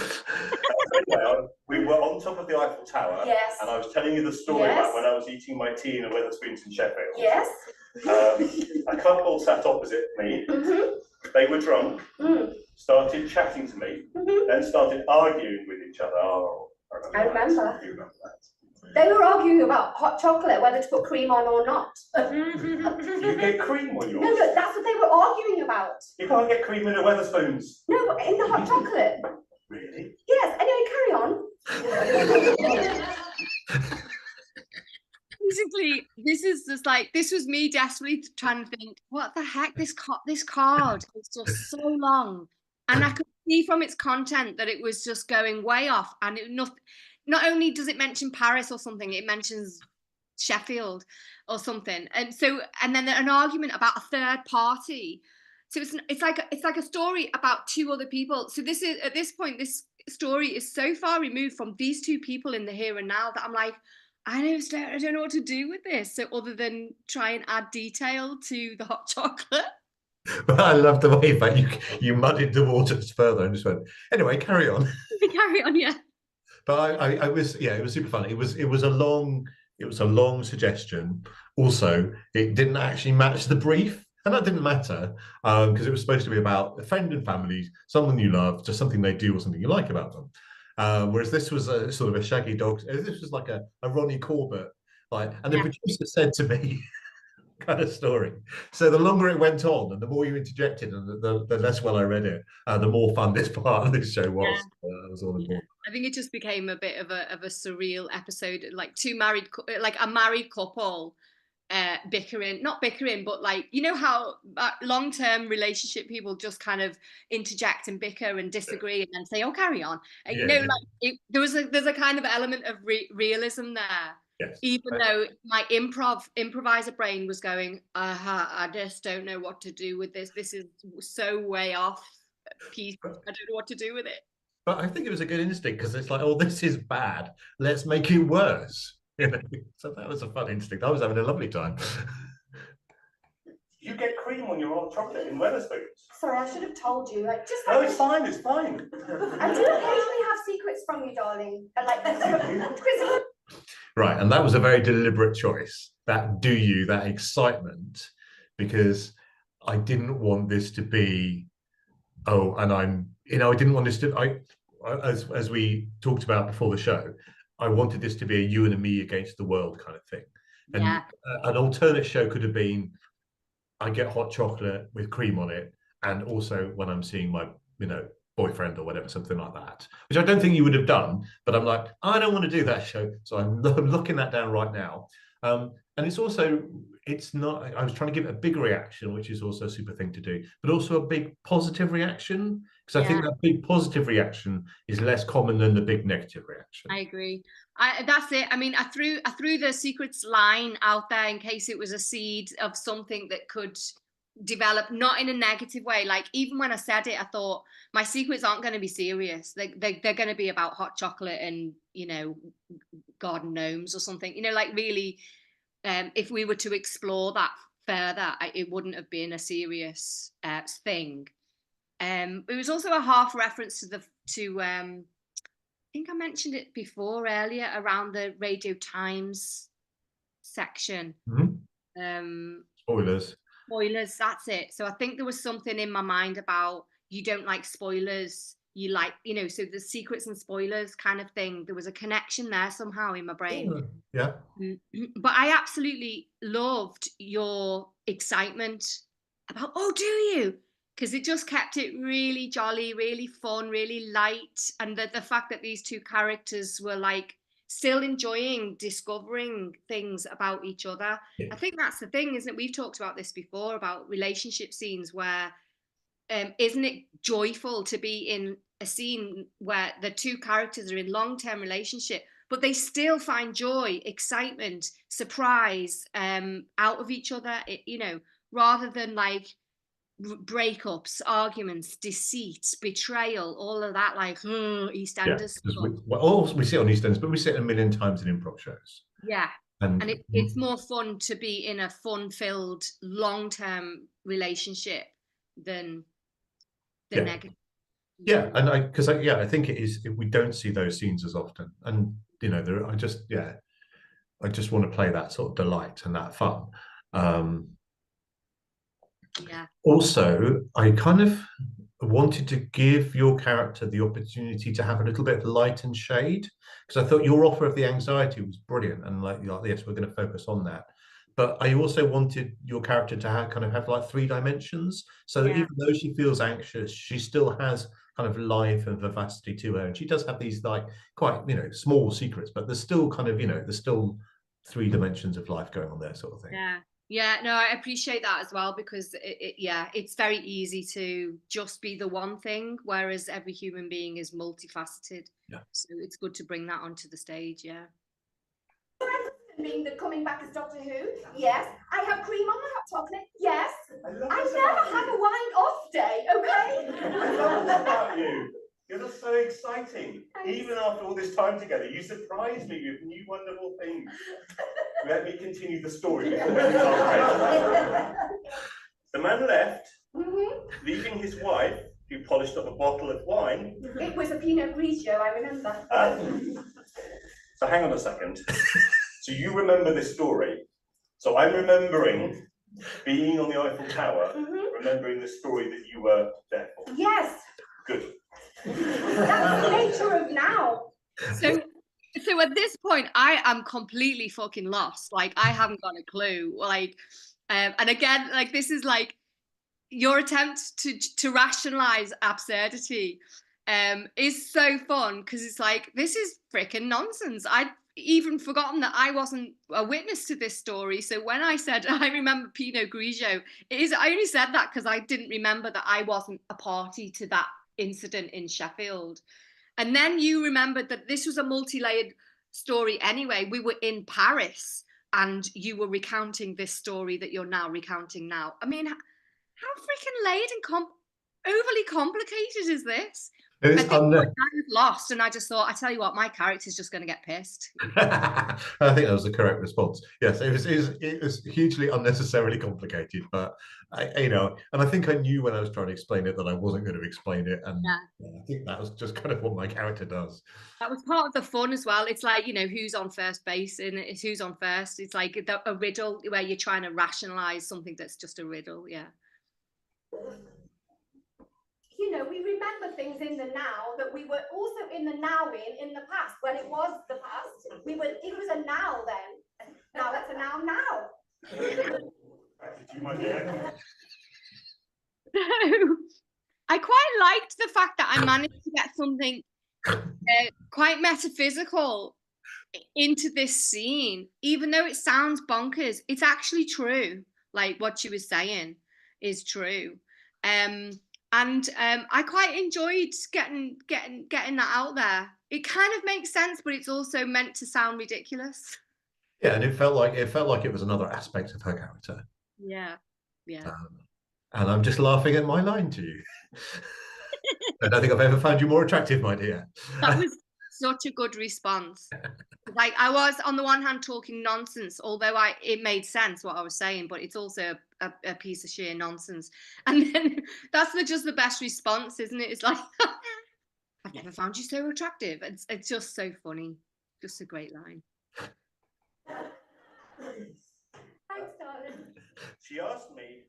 We were on top of the Eiffel Tower, yes, and I was telling you the story about when I was eating my tea in a Wetherspoons in Sheffield. Yes. A couple sat opposite me. They were drunk, started chatting to me, then started arguing with each other. Oh, I remember. You remember that? They were arguing about hot chocolate, whether to put cream on or not. You get cream on yours? No, that's what they were arguing about. You can't get cream in a Wetherspoons. No, but in the hot chocolate. Really? Yes, anyway, carry on. Basically, this was me desperately trying to think, what the heck, this card is just so long, and I could see from its content that it was just going way off, and not only does it mention Paris or something, it mentions Sheffield or something, and then an argument about a third party. So it's like a story about two other people. So this is, at this point, this story is so far removed from these two people in the here and now that I'm like, I don't know what to do with this. So other than try and add detail to the hot chocolate. But I love the way that you muddied the waters further and just went, anyway, carry on. Carry on, yeah. But it was super fun. It was a long suggestion. Also, it didn't actually match the brief, and that didn't matter because it was supposed to be about a friend and family, someone you love, just something they do or something you like about them. Whereas this was a sort of a shaggy dog. This was like a Ronnie Corbett, and the producer said to me, kind of story. So the longer it went on, and the more you interjected, and the less well I read it, the more fun this part of this show was. Yeah. That was all important. I think it just became a bit of a surreal episode, like a married couple. Not bickering, but how long-term relationship people just kind of interject and bicker and disagree and then say, "Oh, carry on." There's a kind of element of realism there. Yes. Even though my improviser brain was going, I just don't know what to do with this. This is so way off piece. I don't know what to do with it. But I think it was a good instinct because it's like, oh, this is bad. Let's make it worse. So that was a fun instinct. I was having a lovely time. You get cream on your hot chocolate in Wetherspoons. Sorry, I should have told you. No, it's fine. It's fine. I do occasionally have secrets from you, darling. Right, and that was a very deliberate choice. That excitement, because I didn't want this to be, I didn't want this to. As we talked about before the show, I wanted this to be a you and a me against the world kind of thing. And an alternate show could have been, I get hot chocolate with cream on it, and also when I'm seeing my, boyfriend or whatever, something like that, which I don't think you would have done. But I'm like, I don't want to do that show, so I'm looking that down right now. And it's not. I was trying to give it a big reaction, which is also a super thing to do, but also a big positive reaction, because I think that big positive reaction is less common than the big negative reaction. I agree. That's it. I mean, I threw the secrets line out there in case it was a seed of something that could develop, not in a negative way. Like, even when I said it, I thought my secrets aren't going to be serious. They're going to be about hot chocolate and garden gnomes or something. Really, if we were to explore that further, it wouldn't have been a serious thing. It was also a half reference to I think I mentioned it before earlier around the Radio Times section. Spoilers, that's it. So I think there was something in my mind about, you don't like spoilers, you like, so the secrets and spoilers kind of thing. There was a connection there somehow in my brain. Yeah. But I absolutely loved your excitement about, oh, do you? Because it just kept it really jolly, really fun, really light. And the fact that these two characters were still enjoying discovering things about each other. Yeah. I think that's the thing, isn't it? We've talked about this before, about relationship scenes where isn't it joyful to be in a scene where the two characters are in long-term relationship, but they still find joy, excitement, surprise out of each other, rather than breakups, arguments, deceit, betrayal, all of that, EastEnders. We see it on EastEnders, but we see it a million times in improv shows. Yeah, and it's more fun to be in a fun-filled, long-term relationship than negative. Yeah, and I think it is. We don't see those scenes as often, and I just want to play that sort of delight and that fun. Yeah. Also, I kind of wanted to give your character the opportunity to have a little bit of light and shade, because I thought your offer of the anxiety was brilliant, and like, yes, we're going to focus on that. But I also wanted your character to have kind of have like 3 dimensions, so that even though she feels anxious, she still has kind of life and vivacity to her, and she does have these like quite small secrets, but there's still kind of there's still 3 dimensions of life going on there, sort of thing. Yeah. Yeah, no, I appreciate that as well, because it's very easy to just be the one thing, whereas every human being is multifaceted. Yeah. So it's good to bring that onto the stage. Yeah. Being the coming back as Doctor Who, yes. I have cream on my hot chocolate, yes. I never have a wind off day, okay? I love that about you. You're just so exciting. Thanks. Even after all this time together, you surprise me with new wonderful things. Let me continue the story before we start. The man left, leaving his wife, who polished up a bottle of wine. It was a Pinot Grigio, I remember. So hang on a second. So you remember this story. So I'm remembering being on the Eiffel Tower, remembering the story that you were there for. Yes. Good. That's the nature of now. So at this point, I am completely fucking lost. Like, I haven't got a clue. Like, and again, like, this is like your attempt to rationalize absurdity is so fun, because it's like, this is freaking nonsense. I'd even forgotten that I wasn't a witness to this story. So when I said I remember Pinot Grigio, I only said that because I didn't remember that I wasn't a party to that incident in Sheffield. And then you remembered that this was a multi-layered story anyway. We were in Paris and you were recounting this story that you're now recounting now. I mean, how freaking layered and overly complicated is this? I think I was lost, and I just thought, I tell you what, my character's just going to get pissed. I think that was the correct response. Yes, it was hugely unnecessarily complicated, but and I think I knew when I was trying to explain it that I wasn't going to explain it, and I think that was just kind of what my character does. That was part of the fun as well. It's like, who's on first base, and it's who's on first. It's like a riddle where you're trying to rationalize something that's just a riddle. Yeah. We remember things in the now that we were also in the now in the past, when it was the past. It was a now then. Now it's a now. I quite liked the fact that I managed to get something quite metaphysical into this scene, even though it sounds bonkers. It's actually true. Like, what she was saying is true. And I quite enjoyed getting that out there. It kind of makes sense, but it's also meant to sound ridiculous. Yeah, and it felt like it was another aspect of her character. Yeah. And I'm just laughing at my line to you. I don't think I've ever found you more attractive, my dear. That was such a good response. Like, I was on the one hand talking nonsense, although it made sense what I was saying, but it's also a piece of sheer nonsense. And then that's just the best response, isn't it? It's like, I've never found you so attractive. It's just so funny. Just a great line. Thanks, darling. She asked me,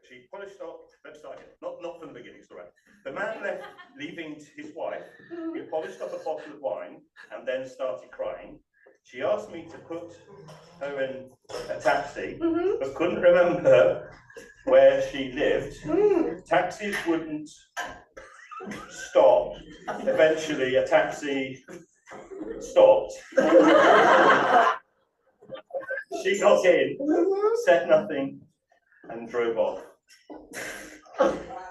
she polished up, let's start again, not from the beginning, it's all right. The man left, leaving his wife, who polished up a bottle of wine and then started crying. She asked me to put her in a taxi, but couldn't remember where she lived. Taxis wouldn't stop. Eventually, a taxi stopped. She got in, said nothing, and drove off.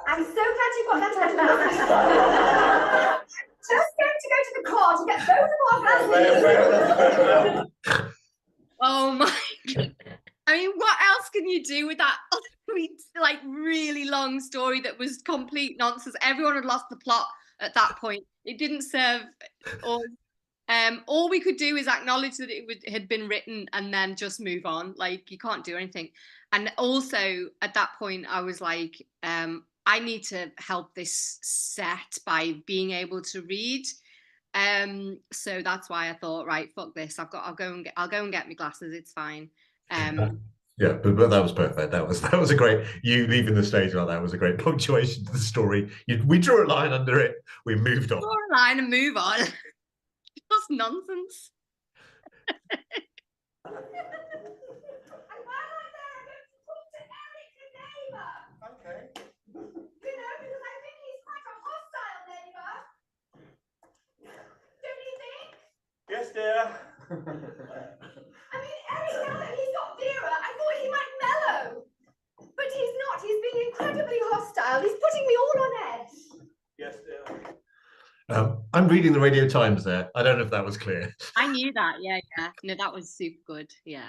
I'm so glad you got that out. Just going to go to the car to get both of our glasses. Oh my God. I mean, what else can you do with that like really long story that was complete nonsense? Everyone had lost the plot at that point. It didn't serve us. All we could do is acknowledge that it had been written and then just move on. Like, you can't do anything. And also at that point, I was like, I need to help this set by being able to read. So that's why I thought, right, fuck this. I'll go and get my glasses. It's fine. Yeah, but that was perfect. That was a great, you leaving the stage like that was a great punctuation to the story. We drew a line under it. We moved on. Draw a line and move on. Just nonsense. And while I'm there, I'm going to talk to Eric, the neighbour. Okay. You know, because I think he's quite a hostile neighbour. Don't you think? Yes, dear. I mean, Eric, now that he's got Vera, I thought he might mellow. But he's not. He's being incredibly hostile. He's putting me all on edge. Yes, dear. I'm reading the Radio Times there. I don't know if that was clear. I knew that. Yeah. No, that was super good. Yeah.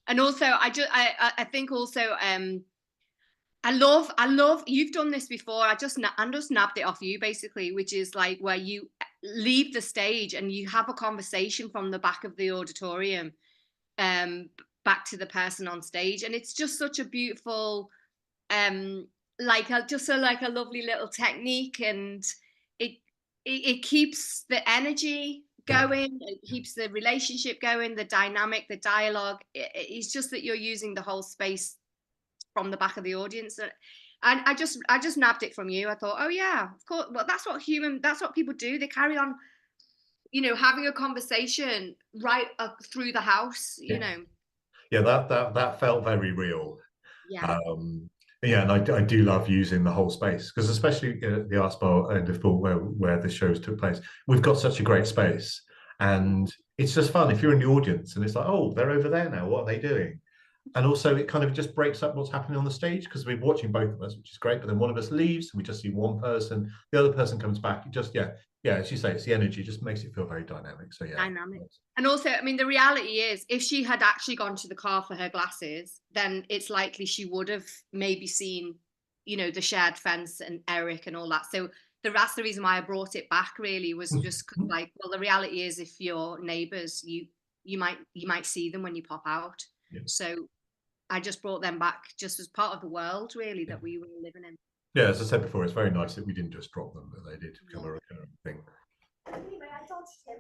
And also, I think also, I love, you've done this before. I just nabbed it off you basically, which is like where you leave the stage and you have a conversation from the back of the auditorium, back to the person on stage. And it's just such a beautiful, like a lovely little technique, and it keeps the energy going, it keeps the relationship going, the dynamic, the dialogue. It's just that you're using the whole space from the back of the audience. And I just nabbed it from you. I thought, oh yeah, of course. Well, that's what people do. They carry on, having a conversation right through the house, you know. Yeah, that felt very real. Yeah. Yeah, and I do love using the whole space, because especially at the Arts Bar in Liverpool where the shows took place, we've got such a great space, and it's just fun if you're in the audience and it's like, oh, they're over there now, what are they doing? And also it kind of just breaks up what's happening on the stage, because we're watching both of us, which is great, but then one of us leaves and we just see one person, the other person comes back. It just, yeah, as you say, it's the energy, just makes it feel very dynamic. So yeah, dynamic. And also, I mean, the reality is, if she had actually gone to the car for her glasses, then it's likely she would have maybe seen, the shared fence and Eric and all that. So that's the reason why I brought it back, really, was just like, well, the reality is, if you're neighbours, you might see them when you pop out. Yeah. So I just brought them back just as part of the world, really, that we were living in. Yeah, as I said before, it's very nice that we didn't just drop them, but they did become a recurring thing. Anyway, I dodged him.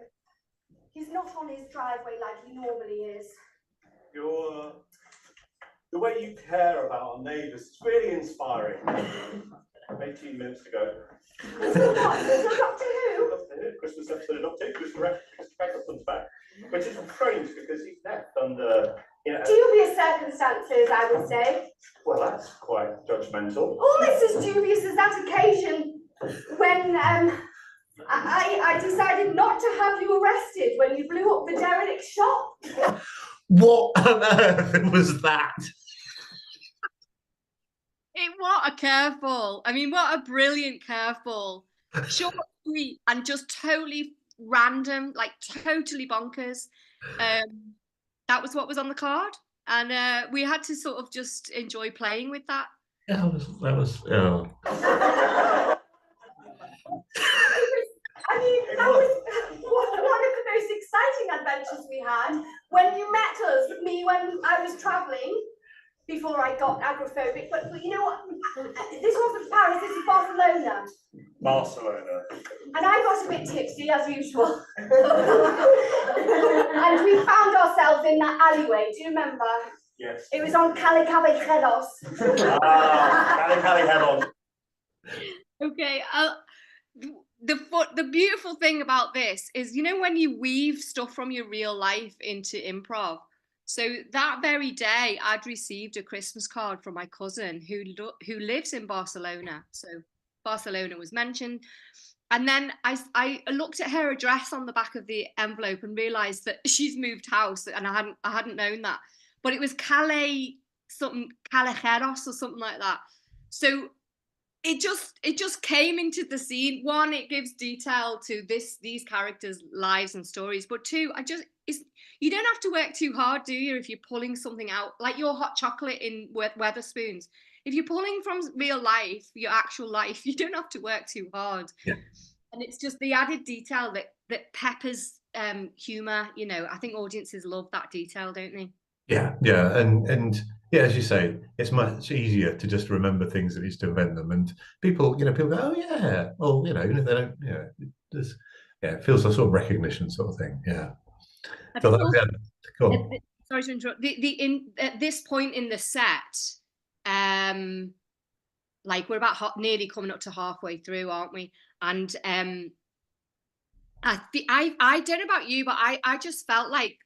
He's not on his driveway like he normally is. The way you care about our neighbours is really inspiring. 18 minutes ago. Doctor Who? Christmas episode of Doctor Who, Mr. Eccleston's back. Which is strange because he's left under, dubious circumstances, I would say. Well, that's quite judgmental. All this is dubious as that occasion when I decided not to have you arrested when you blew up the derelict shop. What on earth was that? What a curveball. I mean, what a brilliant curveball. Short, sweet, and just totally random, like totally bonkers. That was what was on the card, and we had to sort of just enjoy playing with that. Yeah, that was. Oh. I mean, that was one of the most exciting adventures we had when you met us, me when I was travelling before I got agoraphobic. But you know what? This wasn't Paris, this is Barcelona. Barcelona. And I got a bit tipsy as usual. And we found ourselves in that alleyway. Do you remember? Yes. It was on Callejeros. Callejeros. Okay. The beautiful thing about this is, when you weave stuff from your real life into improv. So that very day, I'd received a Christmas card from my cousin who lives in Barcelona. So Barcelona was mentioned. And then I looked at her address on the back of the envelope and realized that she's moved house, and I hadn't known that. But it was Callejeros or something like that. So it just came into the scene. One, it gives detail to these characters' lives and stories. But two, you don't have to work too hard, do you? If you're pulling something out, like your hot chocolate in Weatherspoons. If you're pulling from real life, your actual life, you don't have to work too hard. Yeah. And it's just the added detail that peppers humor. I think audiences love that detail, don't they? Yeah, and yeah, as you say, it's much easier to just remember things than it is to invent them. And people go, oh yeah, well, even if they don't, it feels a sort of recognition sort of thing. Yeah. So Go on. sorry to interrupt. At this point in the set, like we're about nearly coming up to halfway through, aren't we? And I don't know about you, but I just felt like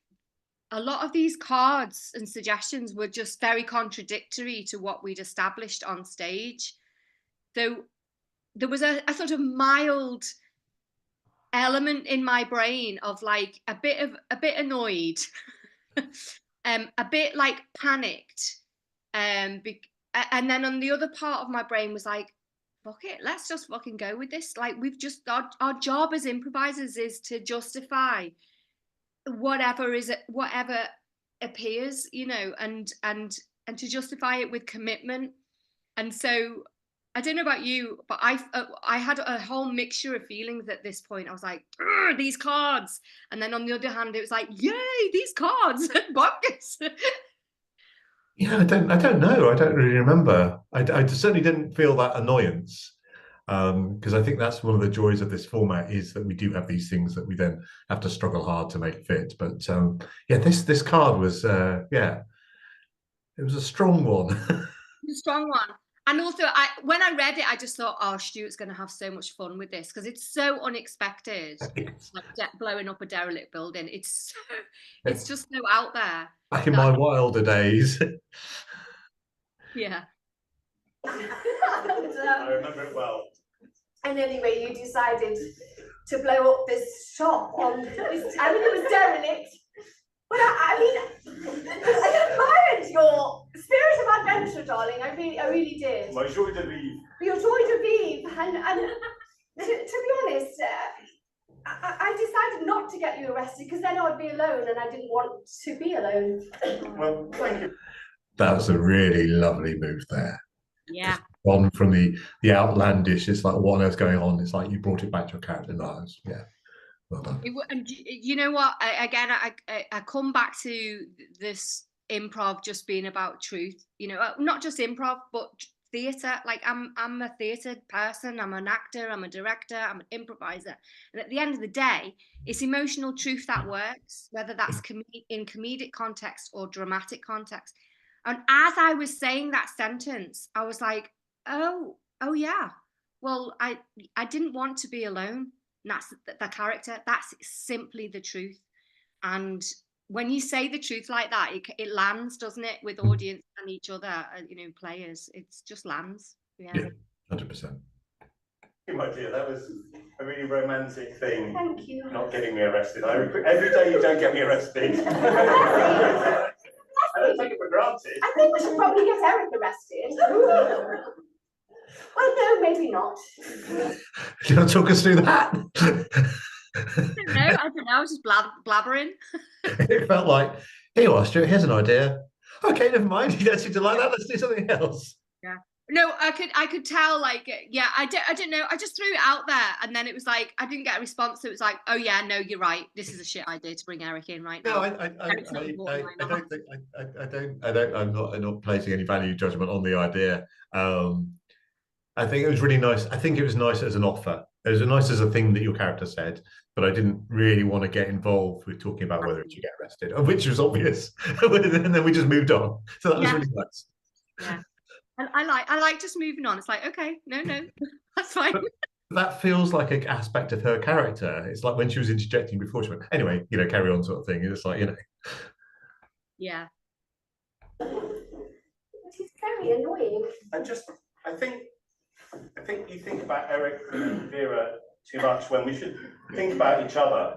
a lot of these cards and suggestions were just very contradictory to what we'd established on stage. So there was a sort of mild element in my brain of like a bit annoyed, a bit like panicked, and then on the other part of my brain was like, fuck it, let's just fucking go with this. Like we've just our job as improvisers is to justify whatever appears, you know, and to justify it with commitment. And so I don't know about you, but I had a whole mixture of feelings at this point. I was like, these cards, and then on the other hand, it was like, yay, these cards, bonkers. Yeah, I don't know. I don't really remember. I certainly didn't feel that annoyance, because I think that's one of the joys of this format, is that we do have these things that we then have to struggle hard to make fit. But yeah, this card was it was a strong one. A strong one. And also, when I read it, I just thought, oh, Stuart's going to have so much fun with this because it's so unexpected. Like blowing up a derelict building. It's just so out there. Back in my wilder days. Yeah. I remember it well. And anyway, you decided to blow up this shop on this. I mean, it was derelict. But I admired your spirit of adventure, darling. I really did. My joie de vivre. Your joy to be, and to be honest, I decided not to get you arrested because then I'd be alone, and I didn't want to be alone. Well, thank you. That was a really lovely move there. Yeah. On from the outlandish, it's like, what on earth's going on? It's like you brought it back to your character. Nice. Yeah. Well done. And you know what? I come back to this improv just being about truth. You know, not just improv, but theatre. Like I'm a theatre person. I'm an actor. I'm a director. I'm an improviser. And at the end of the day, it's emotional truth that works, whether that's in comedic context or dramatic context. And as I was saying that sentence, I was like, oh yeah. Well, I didn't want to be alone. And that's the character. That's simply the truth. And when you say the truth like that, it lands, doesn't it, with audience and each other, you know, players. It's just lands. Yeah. 100%. My dear, that was a really romantic thing. Thank you. Not getting me arrested. Every day you don't get me arrested. I don't take it for granted. I think we should probably get Eric arrested. Well, no, maybe not. Do you want to talk us through that? I don't know. I was just blabbering. It felt like, here you are, Stuart, here's an idea. Okay, never mind. You don't seem to like that. Let's do something else. Yeah. No, I could tell, like, yeah, I don't know. I just threw it out there, and then it was like I didn't get a response. So it was like, oh yeah, no, you're right. This is a shit idea to bring Eric in right now. No, I'm not placing any value judgment on the idea. I think it was really nice. I think it was nice as an offer. It was nice as a thing that your character said, but I didn't really want to get involved with talking about whether it should get arrested, which was obvious. And then we just moved on. So that was really nice. Yeah. I like just moving on. It's like, okay, no, that's fine. But that feels like an aspect of her character. It's like when she was interjecting before she went, anyway, you know, carry on sort of thing. It's like, you know. Yeah. She's very annoying. I think you think about Eric and Vera too much when we should think about each other.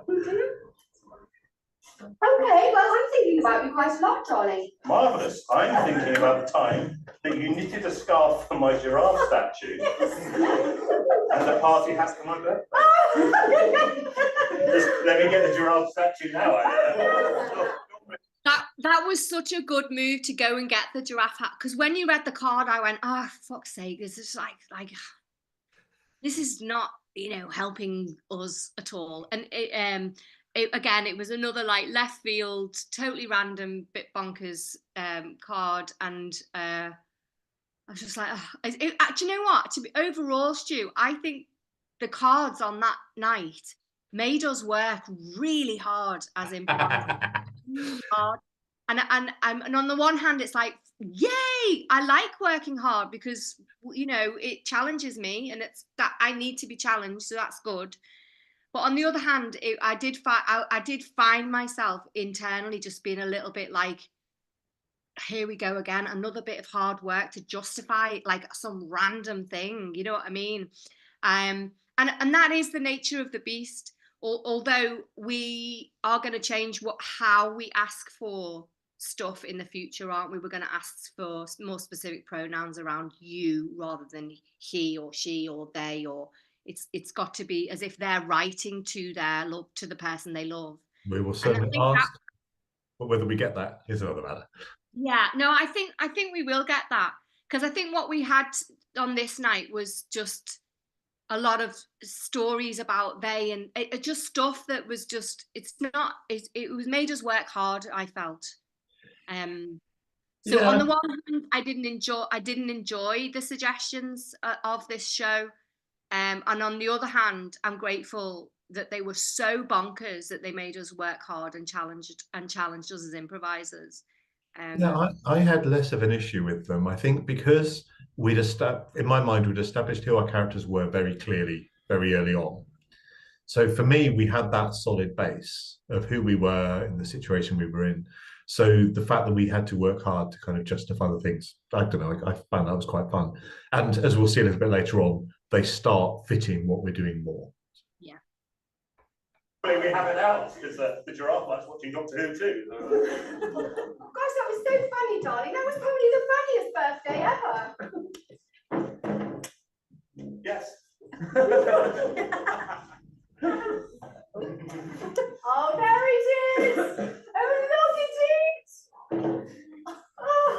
Okay, well, I'm thinking about you quite a lot, darling. Marvellous. I'm thinking about the time that you knitted a scarf for my giraffe statue. And the party has come under. Just let me get the giraffe statue now. That was such a good move to go and get the giraffe hat, because when you read the card, I went, oh, fuck's sake, this is like this is not, you know, helping us at all. And it was another like left field, totally random, bit bonkers card, and I was just like, do you know what? Overall, Stu, I think the cards on that night made us work really hard as improvisers. Really hard. And on the one hand, it's like, yay, I like working hard because, you know, it challenges me, and it's that I need to be challenged, so that's good. But on the other hand, I did find myself internally just being a little bit like, here we go again, another bit of hard work to justify like some random thing, you know what I mean? And that is the nature of the beast. Although we are going to change how we ask for stuff in the future, aren't we? We're going to ask for more specific pronouns around you rather than he or she or they, or it's got to be as if they're writing to their love, to the person they love. We will certainly ask, but whether we get that is another matter. Yeah, no, I think we will get that, because I think what we had on this night was just a lot of stories about they, and it just stuff that was just, it was made us work hard, I felt. So on the one hand, I didn't enjoy the suggestions of this show, and on the other hand, I'm grateful that they were so bonkers that they made us work hard and challenged us as improvisers. Yeah, I had less of an issue with them. I think because in my mind, we'd established who our characters were very clearly, very early on. So for me, we had that solid base of who we were in the situation we were in. So the fact that we had to work hard to kind of justify the things, I don't know, I found that was quite fun. And as we'll see a little bit later on, they start fitting what we're doing more. Yeah. We have it out because the giraffe likes watching Doctor Who too. Oh, gosh, that was so funny, darling. That was probably the funniest birthday ever. Yes. Oh, there it is. Oh, look at it. Oh,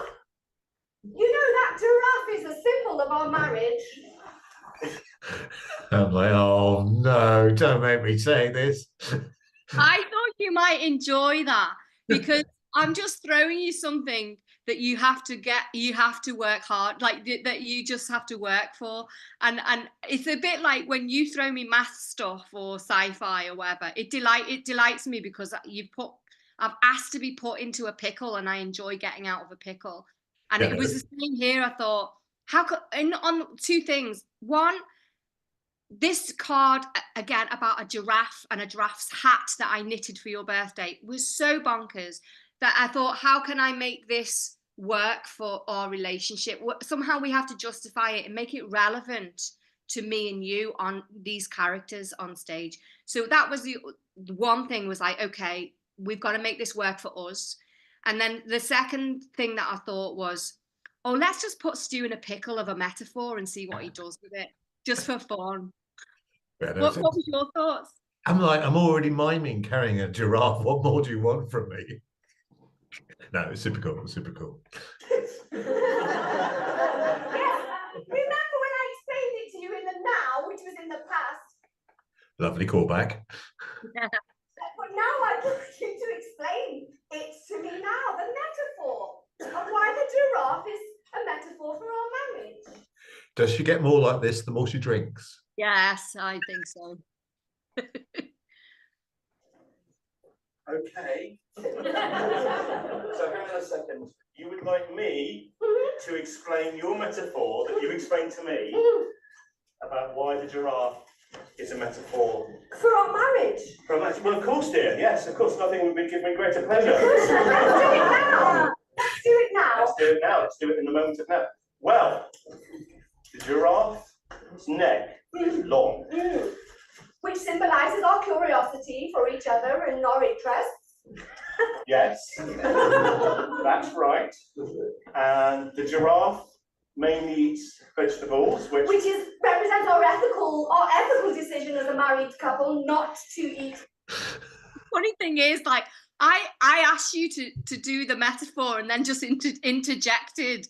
you know that giraffe is a symbol of our marriage. I'm like, oh no, don't make me say this. I thought you might enjoy that, because I'm just throwing you something that you have to work hard, like that you just have to work for. And it's a bit like when you throw me math stuff or sci-fi or whatever, it delights me because I've asked to be put into a pickle, and I enjoy getting out of a pickle. And it was the same here. I thought, on two things. One, this card, again, about a giraffe and a giraffe's hat that I knitted for your birthday was so bonkers that I thought, how can I make this work for our relationship? Somehow we have to justify it and make it relevant to me and you on these characters on stage. So that was the one thing, was like, okay, we've got to make this work for us. And then the second thing that I thought was, oh, let's just put Stu in a pickle of a metaphor and see what he does with it, just for fun. What was your thoughts? I'm already miming carrying a giraffe. What more do you want from me? No, it's super cool. It's super cool. Yes. Remember when I explained it to you in the now, which was in the past? Lovely callback. But now I'd like you to explain it to me now, the metaphor of why the giraffe is a metaphor for our marriage. Does she get more like this the more she drinks? Yes, I think so. Okay. So hang on a second. You would like me to explain your metaphor that you explained to me about why the giraffe is a metaphor for our marriage. Well, of course, dear. Yes, of course. Nothing would give me greater pleasure. Let's do it now. Let's do it now. Let's do it now. Let's do it in the moment of now. Well, the giraffe's neck is long. Which symbolises our curiosity for each other and our interests. Yes, that's right. And the giraffe mainly eats vegetables, which represents our ethical decision as a married couple not to eat. Funny thing is, like, I asked you to do the metaphor and then just interjected.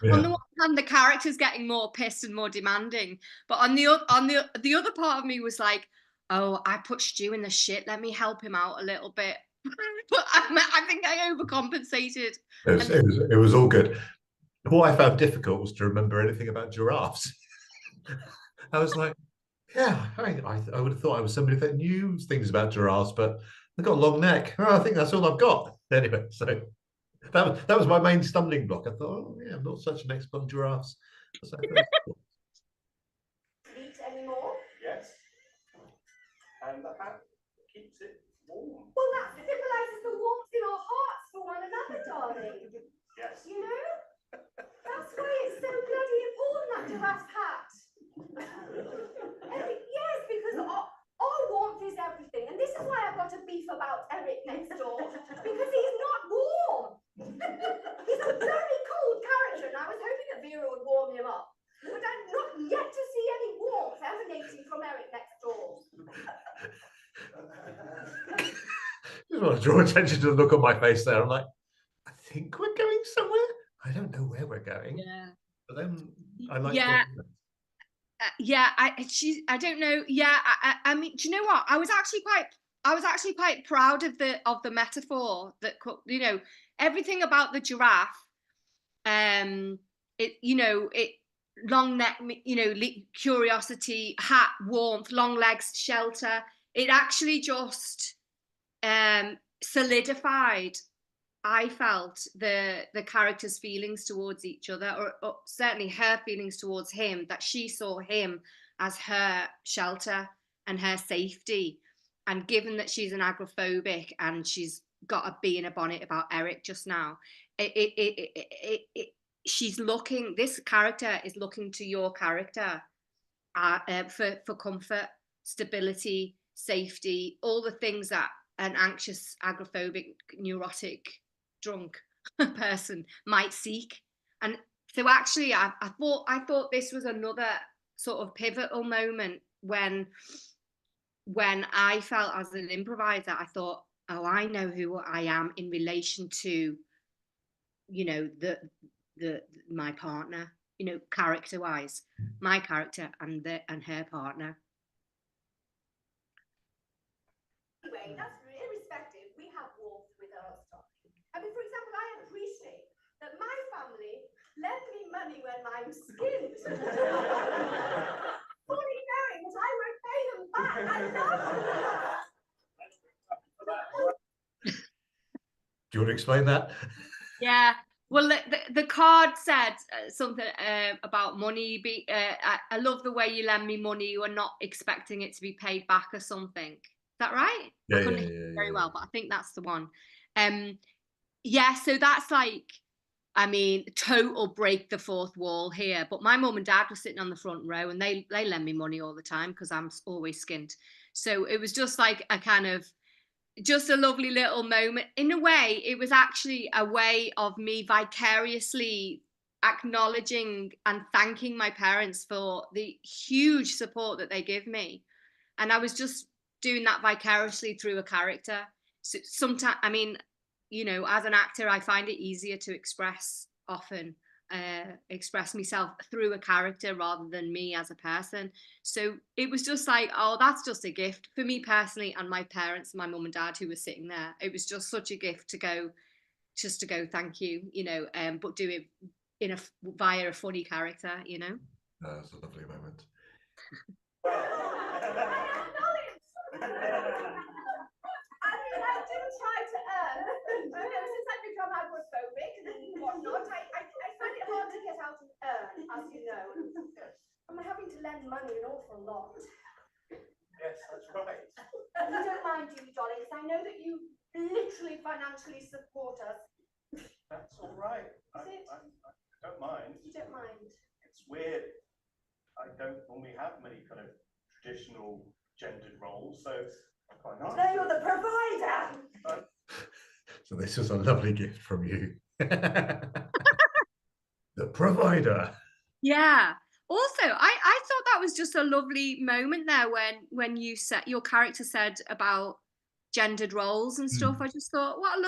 Yeah. On the one hand, the character's getting more pissed and more demanding, but on the other part of me was like, oh, I put Stu in the shit. Let me help him out a little bit. But I think I overcompensated. It was all good. What I found difficult was to remember anything about giraffes. I was like, yeah, I would have thought I was somebody that knew things about giraffes, but they've got a long neck. Oh, I think that's all I've got. Anyway, so that was my main stumbling block. I thought, oh yeah, I'm not such an expert on giraffes. So, Eat anymore? Yes. And the hat keeps it warm. Well, that symbolises the warmth in our hearts for one another, darling. Yes. You know? That's why it's so bloody important, that giraffe hat. Yes, because our warmth is everything. And this is why I've got a beef about Eric next door. Because he's not warm. He's a very cold character, and I was hoping that Vera would warm him up. But I'm not yet to see any warmth emanating from Eric next door. just want to draw attention to the look on my face there. I'm like, I think we're going somewhere. I don't know where we're going. Yeah. But then I like. Yeah. I don't know. Yeah. I mean, do you know what? I was actually quite proud of the metaphor that, you know, everything about the giraffe. It long neck, you know, curiosity, hat, warmth, long legs, shelter. It actually just solidified, I felt, the character's feelings towards each other, or certainly her feelings towards him, that she saw him as her shelter and her safety. And given that she's an agoraphobic and she's got a bee in a bonnet about Eric just now, this character is looking to your character for comfort, stability, safety, all the things that an anxious, agoraphobic, neurotic, drunk person might seek. And so actually I thought this was another sort of pivotal moment when I felt, as an improviser, I thought, oh, I know who I am in relation to, you know, my partner, you know, character wise, my character and her partner. Anyway, that's irrespective. We have warmth with our stuff. I mean, for example, I appreciate that my family lend me money when I'm skinned. Fully knowing that I won't pay them back. I love them. Do you want to explain that? Yeah. Well, the card said something about money. I love the way you lend me money. You are not expecting it to be paid back or something. Is that right? Yeah, I couldn't hear very well, but I think that's the one. Yeah, so that's like, I mean, total break the fourth wall here. But my mum and dad were sitting on the front row, and they lend me money all the time because I'm always skint. So it was just like a kind of, just a lovely little moment. In a way, it was actually a way of me vicariously acknowledging and thanking my parents for the huge support that they give me. And I was just doing that vicariously through a character. So sometimes, I mean, you know, as an actor, I find it easier to express myself through a character rather than me as a person. So it was just like, oh, that's just a gift for me personally, and my parents, my mum and dad who were sitting there. It was just such a gift to go thank you, you know, but do it via a funny character, you know. That's a lovely moment. I do try to earn. Since I've become agoraphobic and whatnot, I find it hard to get out and earn, as you know. I'm having to lend money an awful lot. Yes, that's right. You don't mind, do you, darling? Because I know that you literally financially support us. That's all right. I don't mind. You don't mind? It's weird. I don't normally have many kind of traditional gendered roles, so it's quite nice. No, you're the provider. So this was a lovely gift from you. The provider. Yeah. Also, I thought that was just a lovely moment there when you said, your character said about gendered roles and stuff. I just thought, what a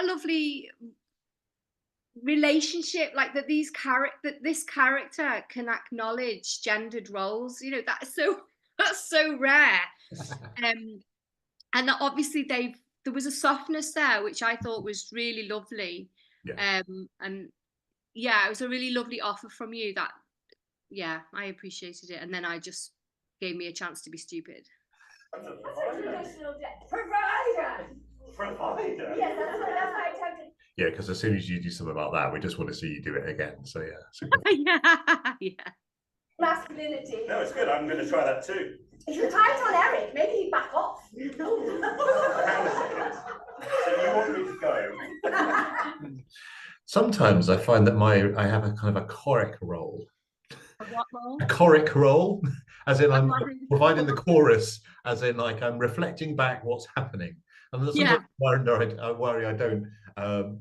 lovely relationship, like that this character can acknowledge gendered roles. You know, that's so rare. And obviously there was a softness there which I thought was really lovely. Yeah. And yeah, it was a really lovely offer from you that, yeah, I appreciated it. And then I just gave me a chance to be stupid. That's a traditional provider. Provider? Yes, that's what I totally. Yeah, because as soon as you do something like that, we just want to see you do it again. So yeah, super. Yeah. Masculinity. No, it's good. I'm going to try that too. If you try it on Eric, maybe he'd back off. Hang on a second. So you want me to go? Sometimes I find that I have a kind of a choric role. A what role? A choric role, as in I'm Providing- providing the chorus, as in like I'm reflecting back what's happening. And then sometimes I worry I don't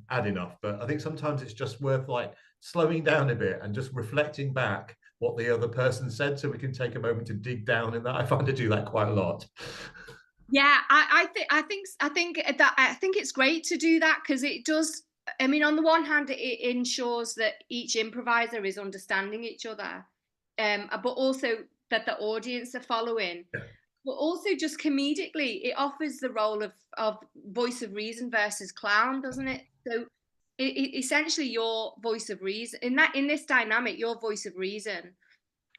add enough, but I think sometimes it's just worth like slowing down a bit and just reflecting back what the other person said, so we can take a moment to dig down in that. I find to do that quite a lot. Yeah, I think it's great to do that, because it does. I mean, on the one hand, it ensures that each improviser is understanding each other, but also that the audience are following. Yeah. But also, just comedically, it offers the role of voice of reason versus clown, doesn't it? So, essentially, your voice of reason in this dynamic, your voice of reason,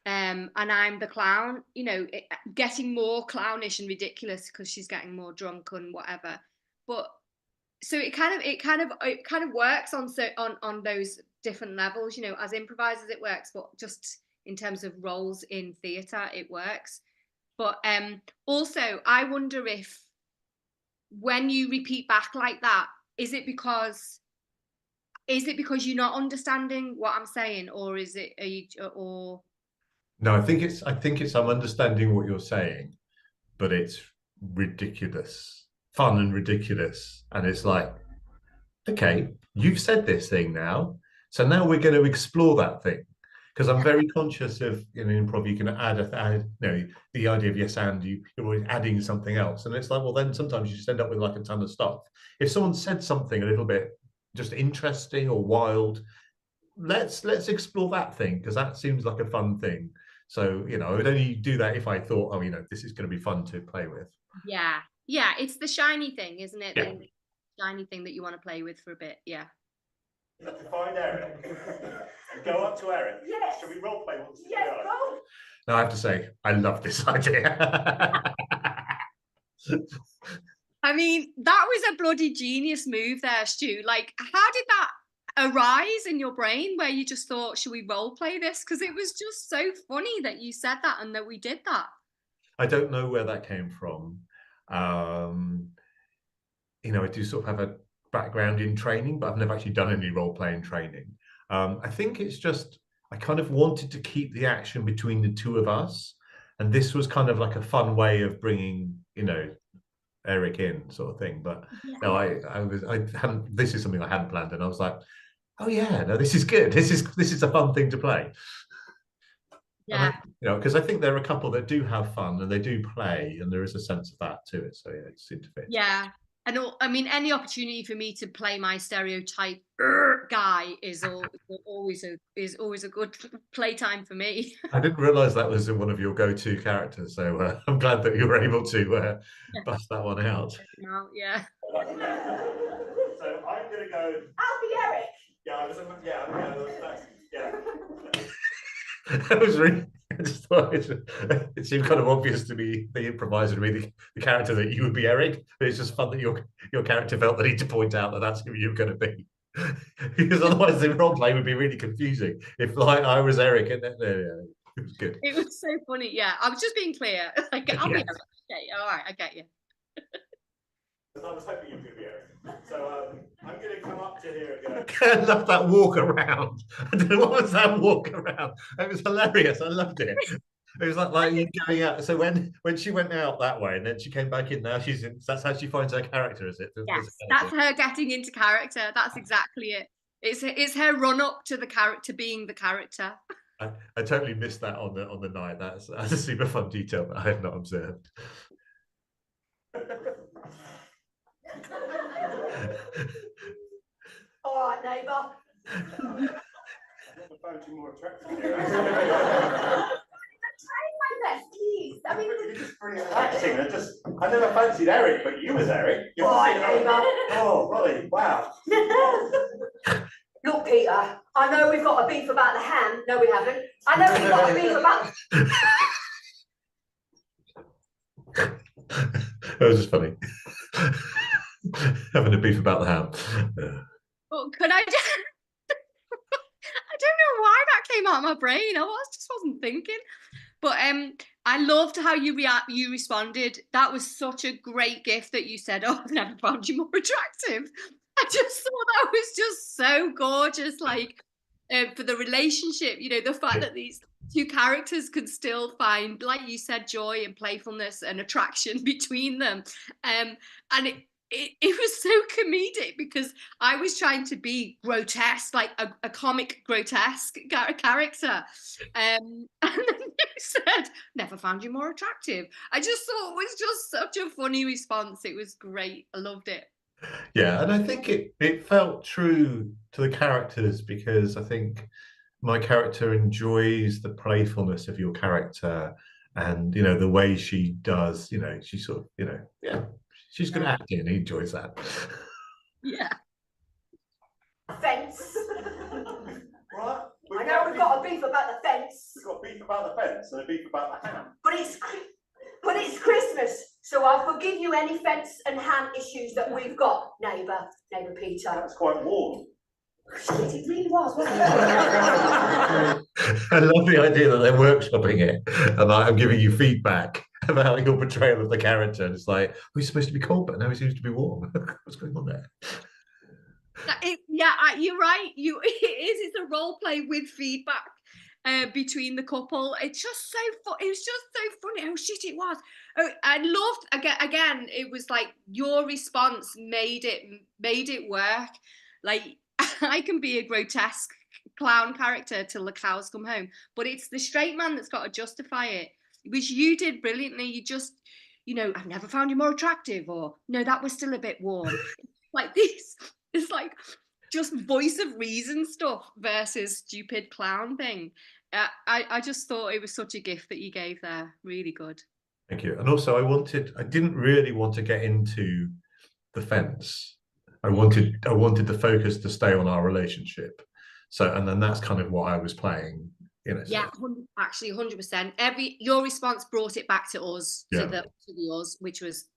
and I'm the clown. You know, getting more clownish and ridiculous because she's getting more drunk and whatever. But so it kind of works on those different levels. You know, as improvisers, it works, but just in terms of roles in theatre, it works. But also, I wonder if when you repeat back like that, is it because you're not understanding what I'm saying, or is it or? No, I think it's I'm understanding what you're saying, but it's ridiculous, fun and ridiculous, and it's like, okay, you've said this thing now, so now we're going to explore that thing. Because I'm very conscious of, in improv, you can add the idea of yes and, you're always adding something else. And it's like, well, then sometimes you just end up with like a ton of stuff. If someone said something a little bit just interesting or wild, let's explore that thing, because that seems like a fun thing. So, I would only do that if I thought, oh, this is going to be fun to play with. Yeah. Yeah. It's the shiny thing, isn't it? Yeah. The shiny thing that you want to play with for a bit. Yeah. You have to find Eric and go up to Eric. Yes. Shall we role play once? Yes, go. Now I have to say, I love this idea. I mean, that was a bloody genius move there, Stu. Like, how did that arise in your brain where you just thought, should we role play this? Because it was just so funny that you said that and that we did that. I don't know where that came from. I do sort of have a background in training, but I've never actually done any role-playing training. I think it's just, I kind of wanted to keep the action between the two of us. And this was kind of like a fun way of bringing, Eric in, sort of thing. But no, this is something I hadn't planned. And I was like, oh yeah, no, this is good. This is a fun thing to play. Yeah. Because I think there are a couple that do have fun and they do play, and there is a sense of that to it. So yeah, it seemed to fit. Yeah. And I mean, any opportunity for me to play my stereotype guy is always a good playtime for me. I didn't realise that was one of your go-to characters, so I'm glad that you were able to bust that one out. Yeah. So I'm going to go. I'll be Eric. That was really. I just thought it seemed kind of obvious to me, the improviser, to me, the character, that you would be Eric, but it's just fun that your character felt the need to point out that that's who you're going to be, because otherwise the role play would be really confusing. If like I was Eric, and it was good. It was so funny. Yeah, I was just being clear. Like, I'll be Eric. Okay, all right, I get you. I was hoping you could be Eric. So I'm going to come up to here and go. I love that walk around. I don't know, what was that walk around? It was hilarious. I loved it. It was like you going out. So when she went out that way and then she came back in, now she's in. That's how she finds her character, is it? Yes, that's her getting into character. That's exactly it. It's her run up to the character being the character. I totally missed that on the night. That's a super fun detail that I had not observed. All right, neighbour. I found you more attractive here. Try my best, please. I mean, you're just pretty relaxing. I never fancied Eric, but you was Eric. All right, neighbour. Oh, Rolly, wow. Look, Peter, I know we've got a beef about the ham. No, we haven't. I know we've got a beef about... That was just funny. Having a beef about the ham. Yeah. But could I just, I don't know why that came out of my brain. Just wasn't thinking. But I loved how you responded. That was such a great gift that you said, "Oh, I've never found you more attractive." I just thought that was just so gorgeous, like for the relationship, the fact that these two characters could still find, like you said, joy and playfulness and attraction between them. And it was so comedic because I was trying to be grotesque, like a comic grotesque character. And then you said, "Never found you more attractive." I just thought it was just such a funny response. It was great. I loved it. Yeah, and I think it felt true to the characters because I think my character enjoys the playfulness of your character and the way she does, she sort of, yeah, she's good at acting and he enjoys that. Yeah. Fence. Right. I know we've got a beef about the fence. We've got a beef about the fence and a beef about the ham. But it's Christmas, so I'll forgive you any fence and ham issues that we've got, neighbour Peter. That's quite warm. Shit, it really was, wasn't it? I love the idea that they're workshopping it and I'm giving you feedback about your portrayal of the character. And it's like, oh, he's supposed to be cold, but now he seems to be warm. What's going on there? You're right. It's a role play with feedback between the couple. It's just so fun. It was just so funny how shit it was. Oh, I loved again. It was like your response made it work. Like I can be a grotesque clown character till the cows come home, but it's the straight man that's got to justify it, which you did brilliantly. You just, "I've never found you more attractive," or "No, that was still a bit warm." Like this, it's like just voice of reason stuff versus stupid clown thing. I just thought it was such a gift that you gave there. Really good. Thank you. And also I didn't really want to get into the fence. I wanted the focus to stay on our relationship. So, and then that's kind of what I was playing. Yeah, actually 100%. Your response brought it back to us, to the us, which was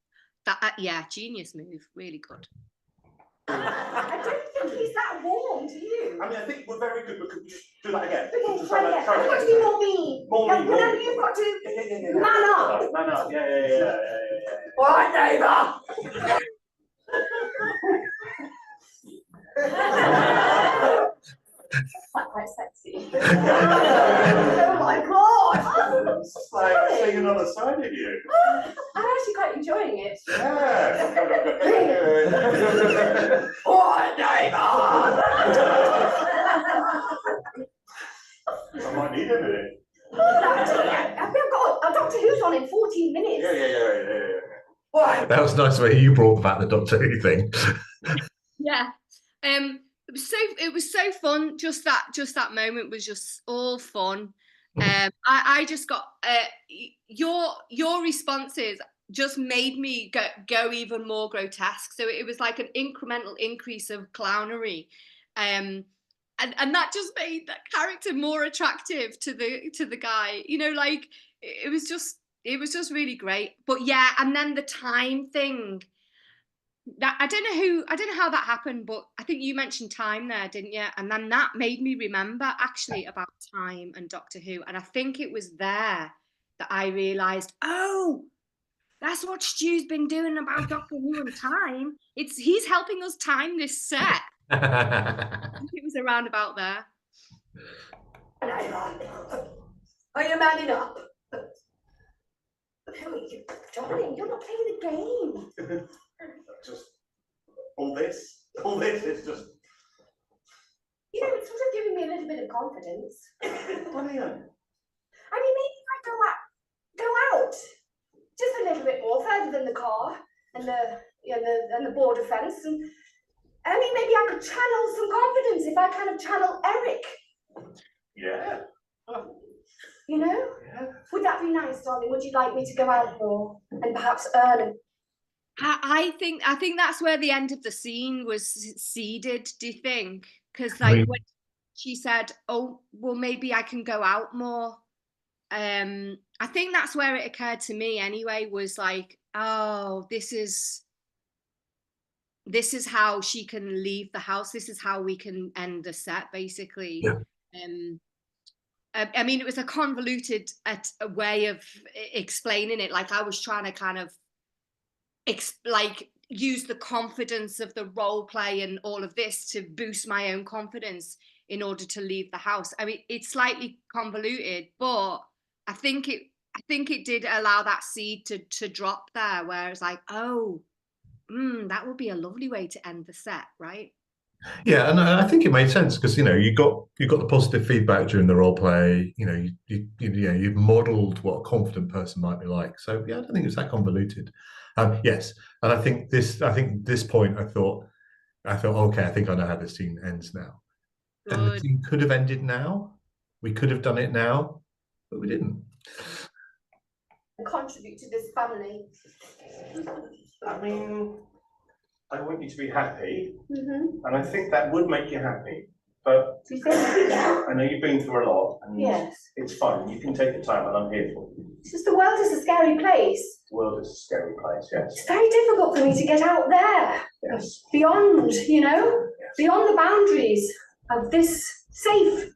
that. Yeah, genius move. Really good. I don't think he's that warm, do you? I mean, I think we're very good, but could we just do that again? Okay, try again. You've got to be more mean. More mean. No, you've got to man up. Man up. Yeah. All right, neighbour. That's quite sexy. Oh my god! It's like seeing another side of you. I'm actually quite enjoying it. Yeah. Oh, neighbour! I might need a minute. I've got a Doctor Who's on in 14 minutes. Yeah. What? That was nice where you brought back the Doctor Who thing. Yeah. It was so fun. Just that moment was just all fun. I just got your responses just made me go even more grotesque. So it was like an incremental increase of clownery, and that just made that character more attractive to the guy. Like it was just really great. But yeah, and then the time thing. That I don't know how that happened, but I think you mentioned time there, didn't you? And then that made me remember actually about time and Doctor Who. And I think it was there that I realised, oh, that's what Stu's been doing about Doctor Who and time. He's helping us time this set. I think it was around about there. Are you manning up? Darling, you're not playing the game. Just all this is just. It's sort of giving me a little bit of confidence. Brilliant. I mean, maybe if I go out just a little bit more further than the car and the border fence, and I mean, maybe I could channel some confidence if I kind of channel Eric. Yeah. Yeah. Would that be nice, darling? Would you like me to go out more and perhaps earn? I think that's where the end of the scene was seeded. Do you think? Because when she said, "Oh, well, maybe I can go out more," I think that's where it occurred to me. Anyway, was like, "Oh, this is this is how she can leave the house. This is how we can end the set, basically. Yeah. I mean, it was a convoluted a way of explaining it. Like I was trying to kind of like use the confidence of the role play and all of this to boost my own confidence in order to leave the house. I mean, it's slightly convoluted, but I think it did allow that seed to drop there, where it's like, oh, that would be a lovely way to end the set, right? Yeah, and I think it made sense because you got the positive feedback during the role play. You've modelled what a confident person might be like. So yeah, I don't think it was that convoluted. Yes, and I think this point, I thought, okay, I think I know how this scene ends now. Good. And the scene could have ended now. We could have done it now, but we didn't. Contribute to this family. I mean, I want you to be happy, Mm-hmm. and I think that would make you happy. But Do you think? I know you've been through a lot, and Yes. it's fine. You can take the time, and I'm here for you. It's just the world is a scary place. The world is a scary place, yes. It's very difficult for me to get out there, Yes. beyond, beyond the boundaries of this safety.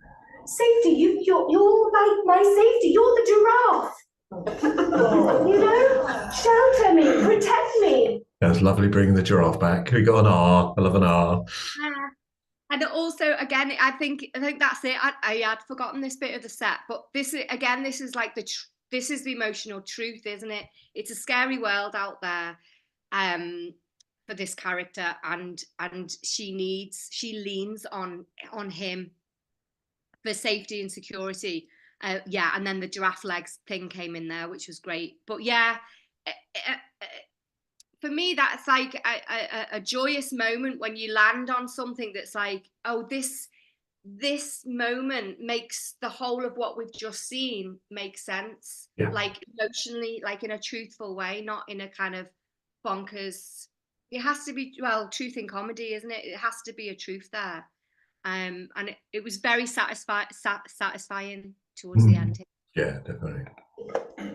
You're like my safety. You're the giraffe. Shelter me, protect me. It was lovely bringing the giraffe back. We got an R. I love an R. And also, again, I think that's it. I had forgotten this bit of the set, but this is like this is the emotional truth, isn't it? It's a scary world out there, for this character, and she leans on him for safety and security. And then the giraffe legs thing came in there, which was great. But yeah, for me, that's like a joyous moment when you land on something that's like, oh, this moment makes the whole of what we've just seen make sense. Yeah. Like emotionally, like in a truthful way, not in a kind of bonkers. It has to be, well, truth in comedy, isn't it? It has to be a truth there. And it was very satisfying towards the end. Yeah, definitely.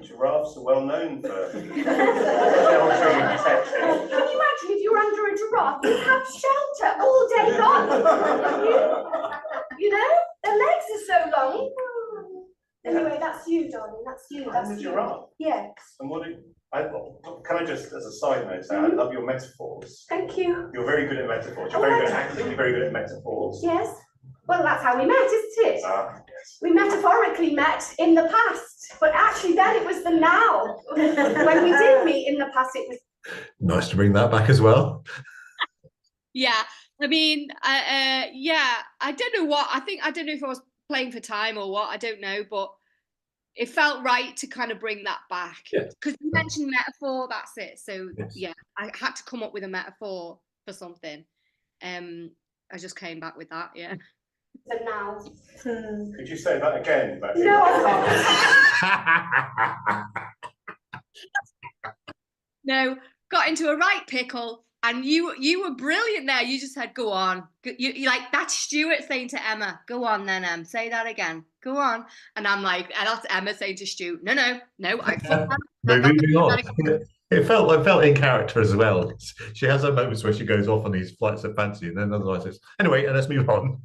Giraffes are well known for sheltering and protecting. Can you imagine if you were under a giraffe? You'd have shelter all day long. The legs are so long. Anyway, that's you, darling. That's you. I'm the giraffe. Yes. And can I just, as a side note, say I love your metaphors. Thank you. You're very good at metaphors. You're very good at acting. You're very good at metaphors. Yes. Well, that's how we met, isn't it? Yes. We metaphorically met in the past, but actually then it was the now. When we did meet in the past, it was Nice to bring that back as well. Yeah, I mean, I don't know what I don't know if I was playing for time or what. I don't know, but it felt right to kind of bring that back because you mentioned metaphor. That's it. So yeah, I had to come up with a metaphor for something. I just came back with that. Yeah. the now. Could you say that again? No, I can't. No, got into a right pickle, and you were brilliant there. You just said, "Go on." You like that's Stuart saying to Emma, "Go on, then, Em, say that again. Go on." And I'm like, and that's Emma saying to Stu, "No, I." Moving on. It felt in character as well. She has her moments where she goes off on these flights of fancy, and then otherwise says, "Anyway, and let's move on."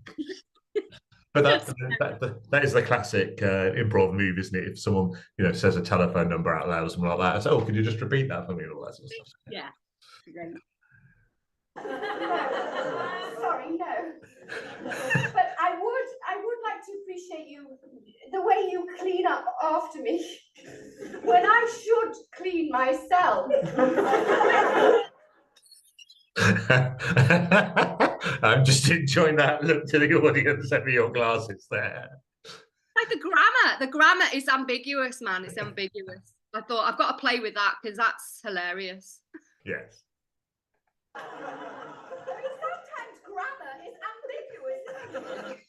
But that is the classic improv move, isn't it? If someone says a telephone number out loud or something like that, I say, "Oh, could you just repeat that for me?" and all that sort of stuff. Yeah. Sorry, no. But I would like to appreciate the way you clean up after me when I should clean myself. I'm just enjoying that look to the audience over your glasses there. Like the grammar is ambiguous, man. It's ambiguous. I thought I've got to play with that because that's hilarious. Yes. I mean, sometimes grammar is ambiguous.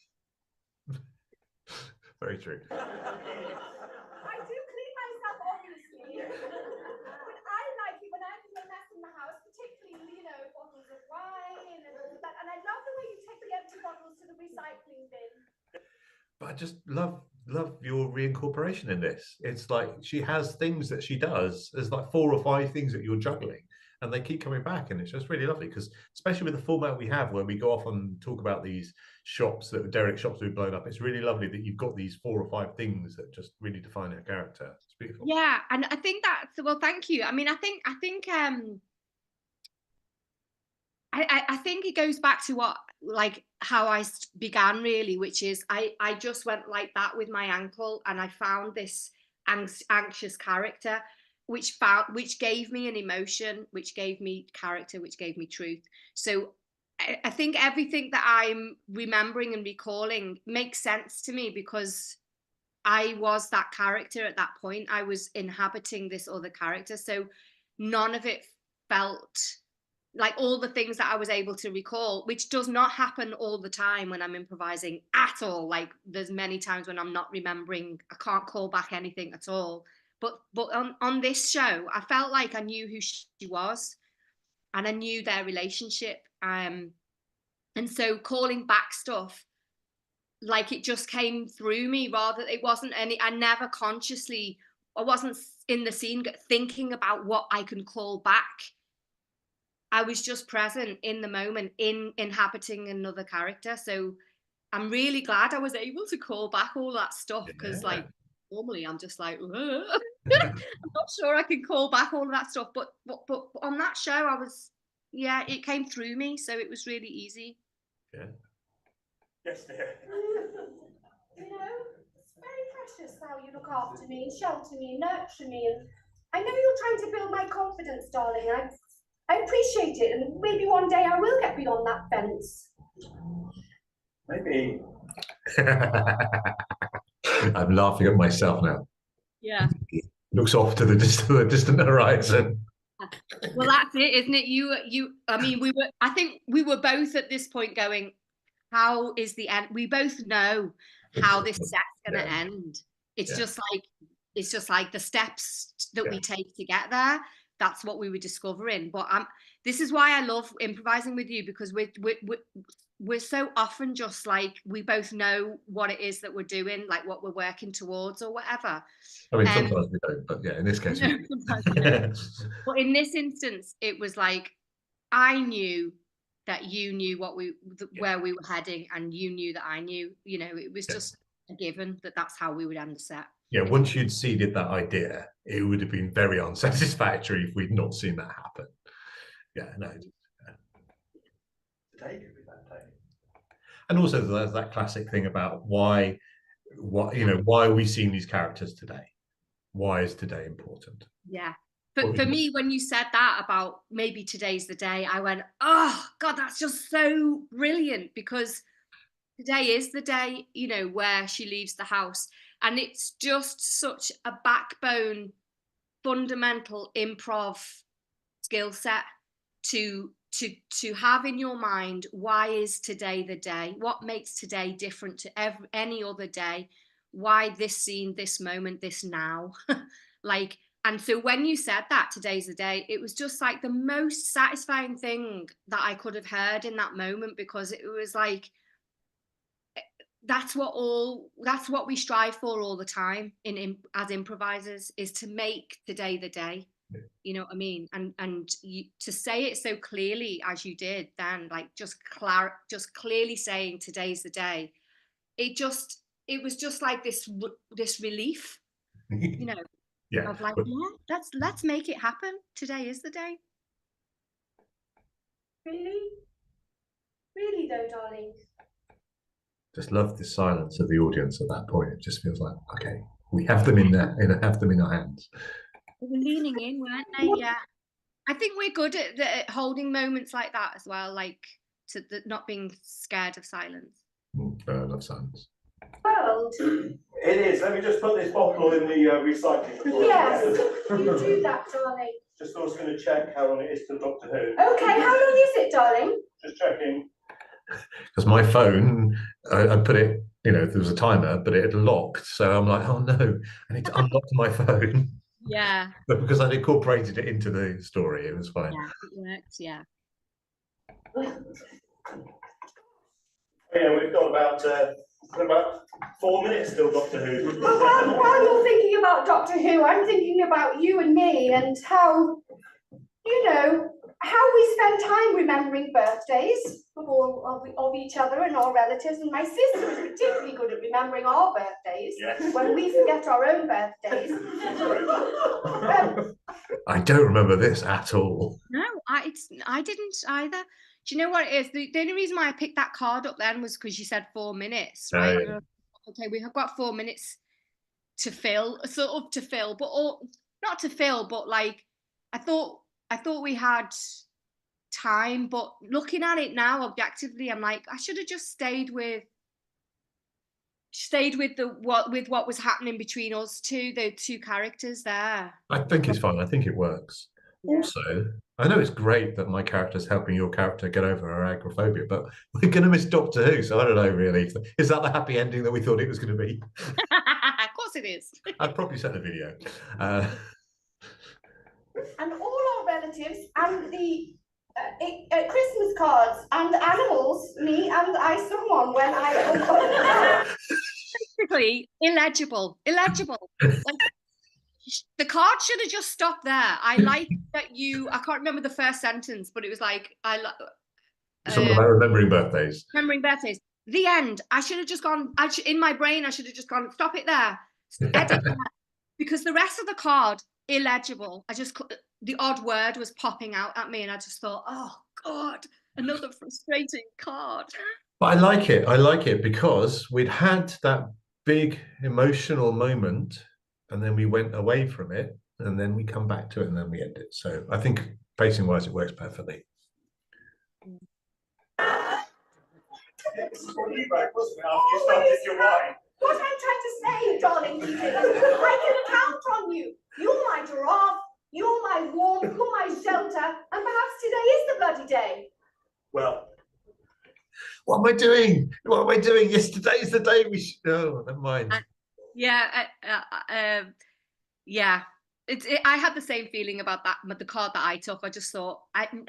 Very true. I do clean myself, obviously. But I like it when I'm in a mess in the house, particularly, bottles of wine and all that. And I love the way you take the empty bottles to the recycling bin. But I just love your reincorporation in this. It's like she has things that she does. There's like 4 or 5 things that you're juggling. and they keep coming back, and it's just really lovely, because especially with the format we have, where we go off and talk about these shops, that derelict shops we've blown up, it's really lovely that you've got these 4 or 5 things that just really define a character. It's beautiful. Yeah, and I think that's, well, thank you. I mean, I think it goes back to what, like, how I began really, which is I just went like that with my ankle, and I found this anxious character, which gave me an emotion, which gave me character, which gave me truth. So I think everything that I'm remembering and recalling makes sense to me, because I was that character at that point. I was inhabiting this other character, so none of it felt like, all the things that I was able to recall, which does not happen all the time when I'm improvising at all. Like, there's many times when I'm not remembering, I can't call back anything at all. But on this show, I felt like I knew who she was, and I knew their relationship. And so calling back stuff, like, it just came through me, rather, it wasn't any, I never consciously, I wasn't in the scene thinking about what I can call back. I was just present in the moment, inhabiting another character. So I'm really glad I was able to call back all that stuff, because like, normally I'm just like, I'm not sure I can call back all of that stuff. But on that show, I was, yeah, it came through me, so it was really easy. Yeah. Yes, dear. You know, it's very precious how you look after me, shelter me, nurture me, and I know you're trying to build my confidence, darling. I appreciate it, and maybe one day I will get beyond that fence. Maybe. I'm laughing at myself now. Yeah. Looks off to the distant horizon. Well, that's it, isn't it? I mean, I think we were both at this point going, how is the end? We both know how this set's going to end. It's just like the steps that we take to get there. That's what we were discovering. But this is why I love improvising with you, because we're so often just like, we both know what it is that we're doing, like what we're working towards or whatever. I mean, sometimes we don't, but yeah, in this case, sometimes we don't. But in this instance, it was like, I knew that you knew where we were heading, and you knew that I knew. You know, it was just a given that that's how we would end the set. Yeah, once you'd seeded that idea, it would have been very unsatisfactory if we'd not seen that happen. Yeah, no. Today could be that day. And also, there's that classic thing about why are we seeing these characters today? Why is today important? Yeah. But for me, when you said that about maybe today's the day, I went, oh God, that's just so brilliant, because today is the day, you know, where she leaves the house. And it's just such a backbone, fundamental improv skill set to have in your mind. Why is today the day? What makes today different to any other day? Why this scene, this moment, this now? Like, and so when you said that today's the day, it was just like the most satisfying thing that I could have heard in that moment, because it was like, that's what we strive for all the time as improvisers, is to make today the day. You know what I mean? And to say it so clearly as you did then, like just clearly saying today's the day, it was just like this relief, you know. Yeah. Of like, yeah, let's make it happen. Today is the day. Really though, darling. Just love the silence of the audience at that point. It just feels like, okay, we have them in our hands. They were leaning in, weren't they? Yeah. I think we're good at holding moments like that as well, like not being scared of silence. I love silence. World. It is. Let me just put this bottle in the recycling. Yes, you do that, darling. Just also going to check how long it is to Doctor Who. Okay, how long is it, darling? Just checking. Because my phone, I put it, you know, there was a timer, but it had locked. So I'm like, oh no, I need to unlock my phone. Yeah. But because I'd incorporated it into the story, it was fine. Yeah, it worked, yeah. Yeah, we've got about 4 minutes till Doctor Who. Well, while you're thinking about Doctor Who, I'm thinking about you and me and how you know, how we spend time remembering birthdays of all of each other and our relatives. And my sister was particularly good at remembering our birthdays. Yes. When we forget our own birthdays. I don't remember this at all. No, I didn't either. Do you know what it is? The only reason why I picked that card up then was because you said 4 minutes, right? Yeah. Okay, we have got 4 minutes to fill, but not to fill, but like I thought we had time, but looking at it now objectively, I'm like, I should have just stayed with what was happening between us two, the two characters there. I think it's fine. I think it works. Yeah. Also, I know it's great that my character's helping your character get over her agoraphobia, but we're going to miss Doctor Who, so I don't know really. Is that the happy ending that we thought it was going to be? Of course it is. I'd probably send a video. And all our relatives and the Christmas cards and animals, me and someone when I... Basically, illegible. Like, the card should have just stopped there. I like that I can't remember the first sentence, but it was like, Something about remembering birthdays. Remembering birthdays. The end. I should have just gone, in my brain, I should have just gone, stop it there. Edit that. Because the rest of the card, illegible. The odd word was popping out at me and I just thought, oh God, another frustrating card. But I like it because we'd had that big emotional moment and then we went away from it and then we come back to it and then we end it. So I think pacing wise, it works perfectly. You back, wasn't it, after you started your wine? What I'm trying to say, darling Peter, I can count on you. You're my giraffe, you're my warmth, you're my shelter, and perhaps today is the bloody day. Well, What am I doing? Yesterday's the day we should... Oh, never mind. Yeah. I had the same feeling about that, but the card that I took, I just thought,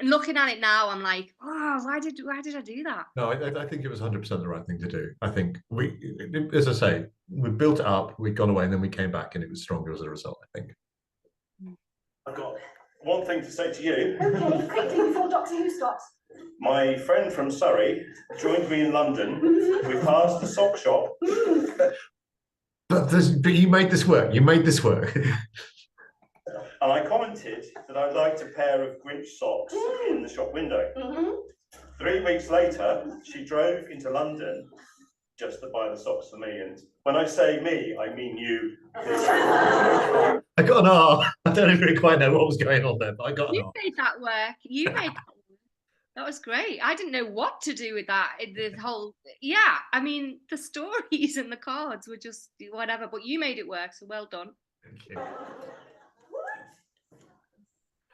looking at it now, I'm like, oh, why did I do that? No, I think it was 100% the right thing to do. I think as I say, we built it up, we'd gone away, and then we came back, and it was stronger as a result, I think. I've got one thing to say to you. Okay, quickly before Doctor Who stops. My friend from Surrey joined me in London. We passed the sock shop. But you made this work. And I commented that I'd liked a pair of Grinch socks in the shop window. 3 weeks later, she drove into London just to buy the socks for me. And when I say me, I mean you. I got an R. I don't even quite know what was going on there, but I got an R. You made that work. That was great. I didn't know what to do with that. I mean, the stories and the cards were just whatever, but you made it work, so well done. Thank you.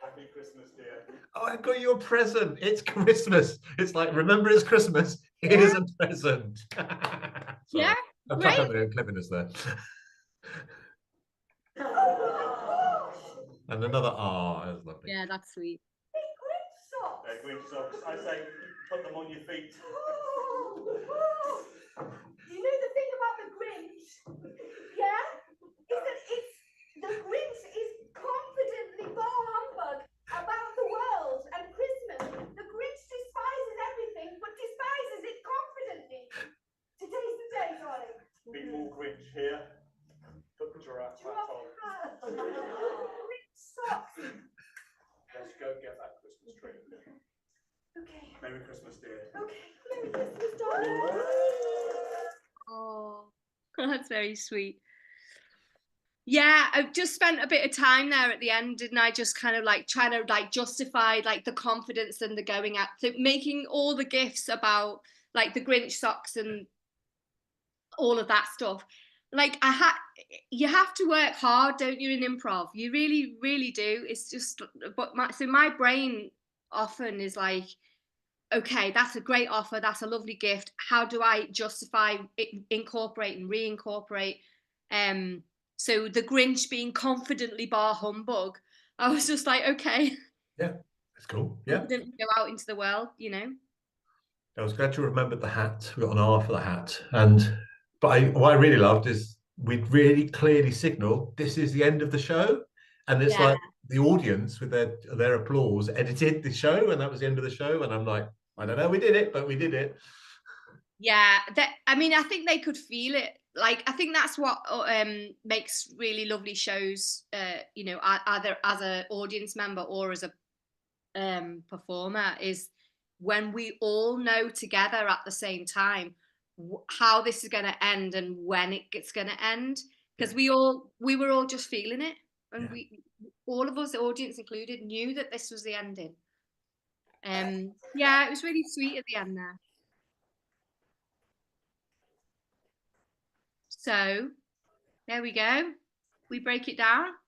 Happy Christmas, dear. Oh, I got you a present. It's Christmas. It's like, remember it's Christmas. Here's a present. Yeah, I'm great. proud of my own cleverness there. And another R. That's lovely. Yeah, that's sweet. Grinch socks. I say, put them on your feet. You know the thing about the Grinch, yeah? Is that the Grinch is confidently bar humbug about the world and Christmas. The Grinch despises everything, but despises it confidently. Today's the day, darling. Big more Grinch here. Put the giraffe hat on. Grinch socks. Let's go get that Christmas tree. Okay. Merry Christmas, dear. Okay. Merry Christmas, darling. Oh, that's very sweet. Yeah, I've just spent a bit of time there at the end, didn't I? Just kind of like trying to like justify like the confidence and the going out, so making all the gifts about like the Grinch socks and all of that stuff. Like you have to work hard, don't you, in improv? You really, really do. It's just, but my brain often is like, okay, that's a great offer, that's a lovely gift. How do I justify it, incorporate and reincorporate? So the Grinch being confidently bar humbug, I was just like, okay. Yeah, that's cool. Yeah. Confidently go out into the world, you know. I was glad you remembered the hat. We got an R for the hat. But what I really loved is we'd really clearly signal this is the end of the show. And it's like the audience with their applause edited the show, and that was the end of the show. And I'm like, I don't know, we did it, but we did it. Yeah, I mean, I think they could feel it. Like, I think that's what makes really lovely shows, you know, either as an audience member or as a performer, is when we all know together at the same time how this is going to end and when it's going to end, because we were all just feeling it, and we, all of us, the audience included, knew that this was the ending. Yeah, it was really sweet at the end there. So there we go. We break it down.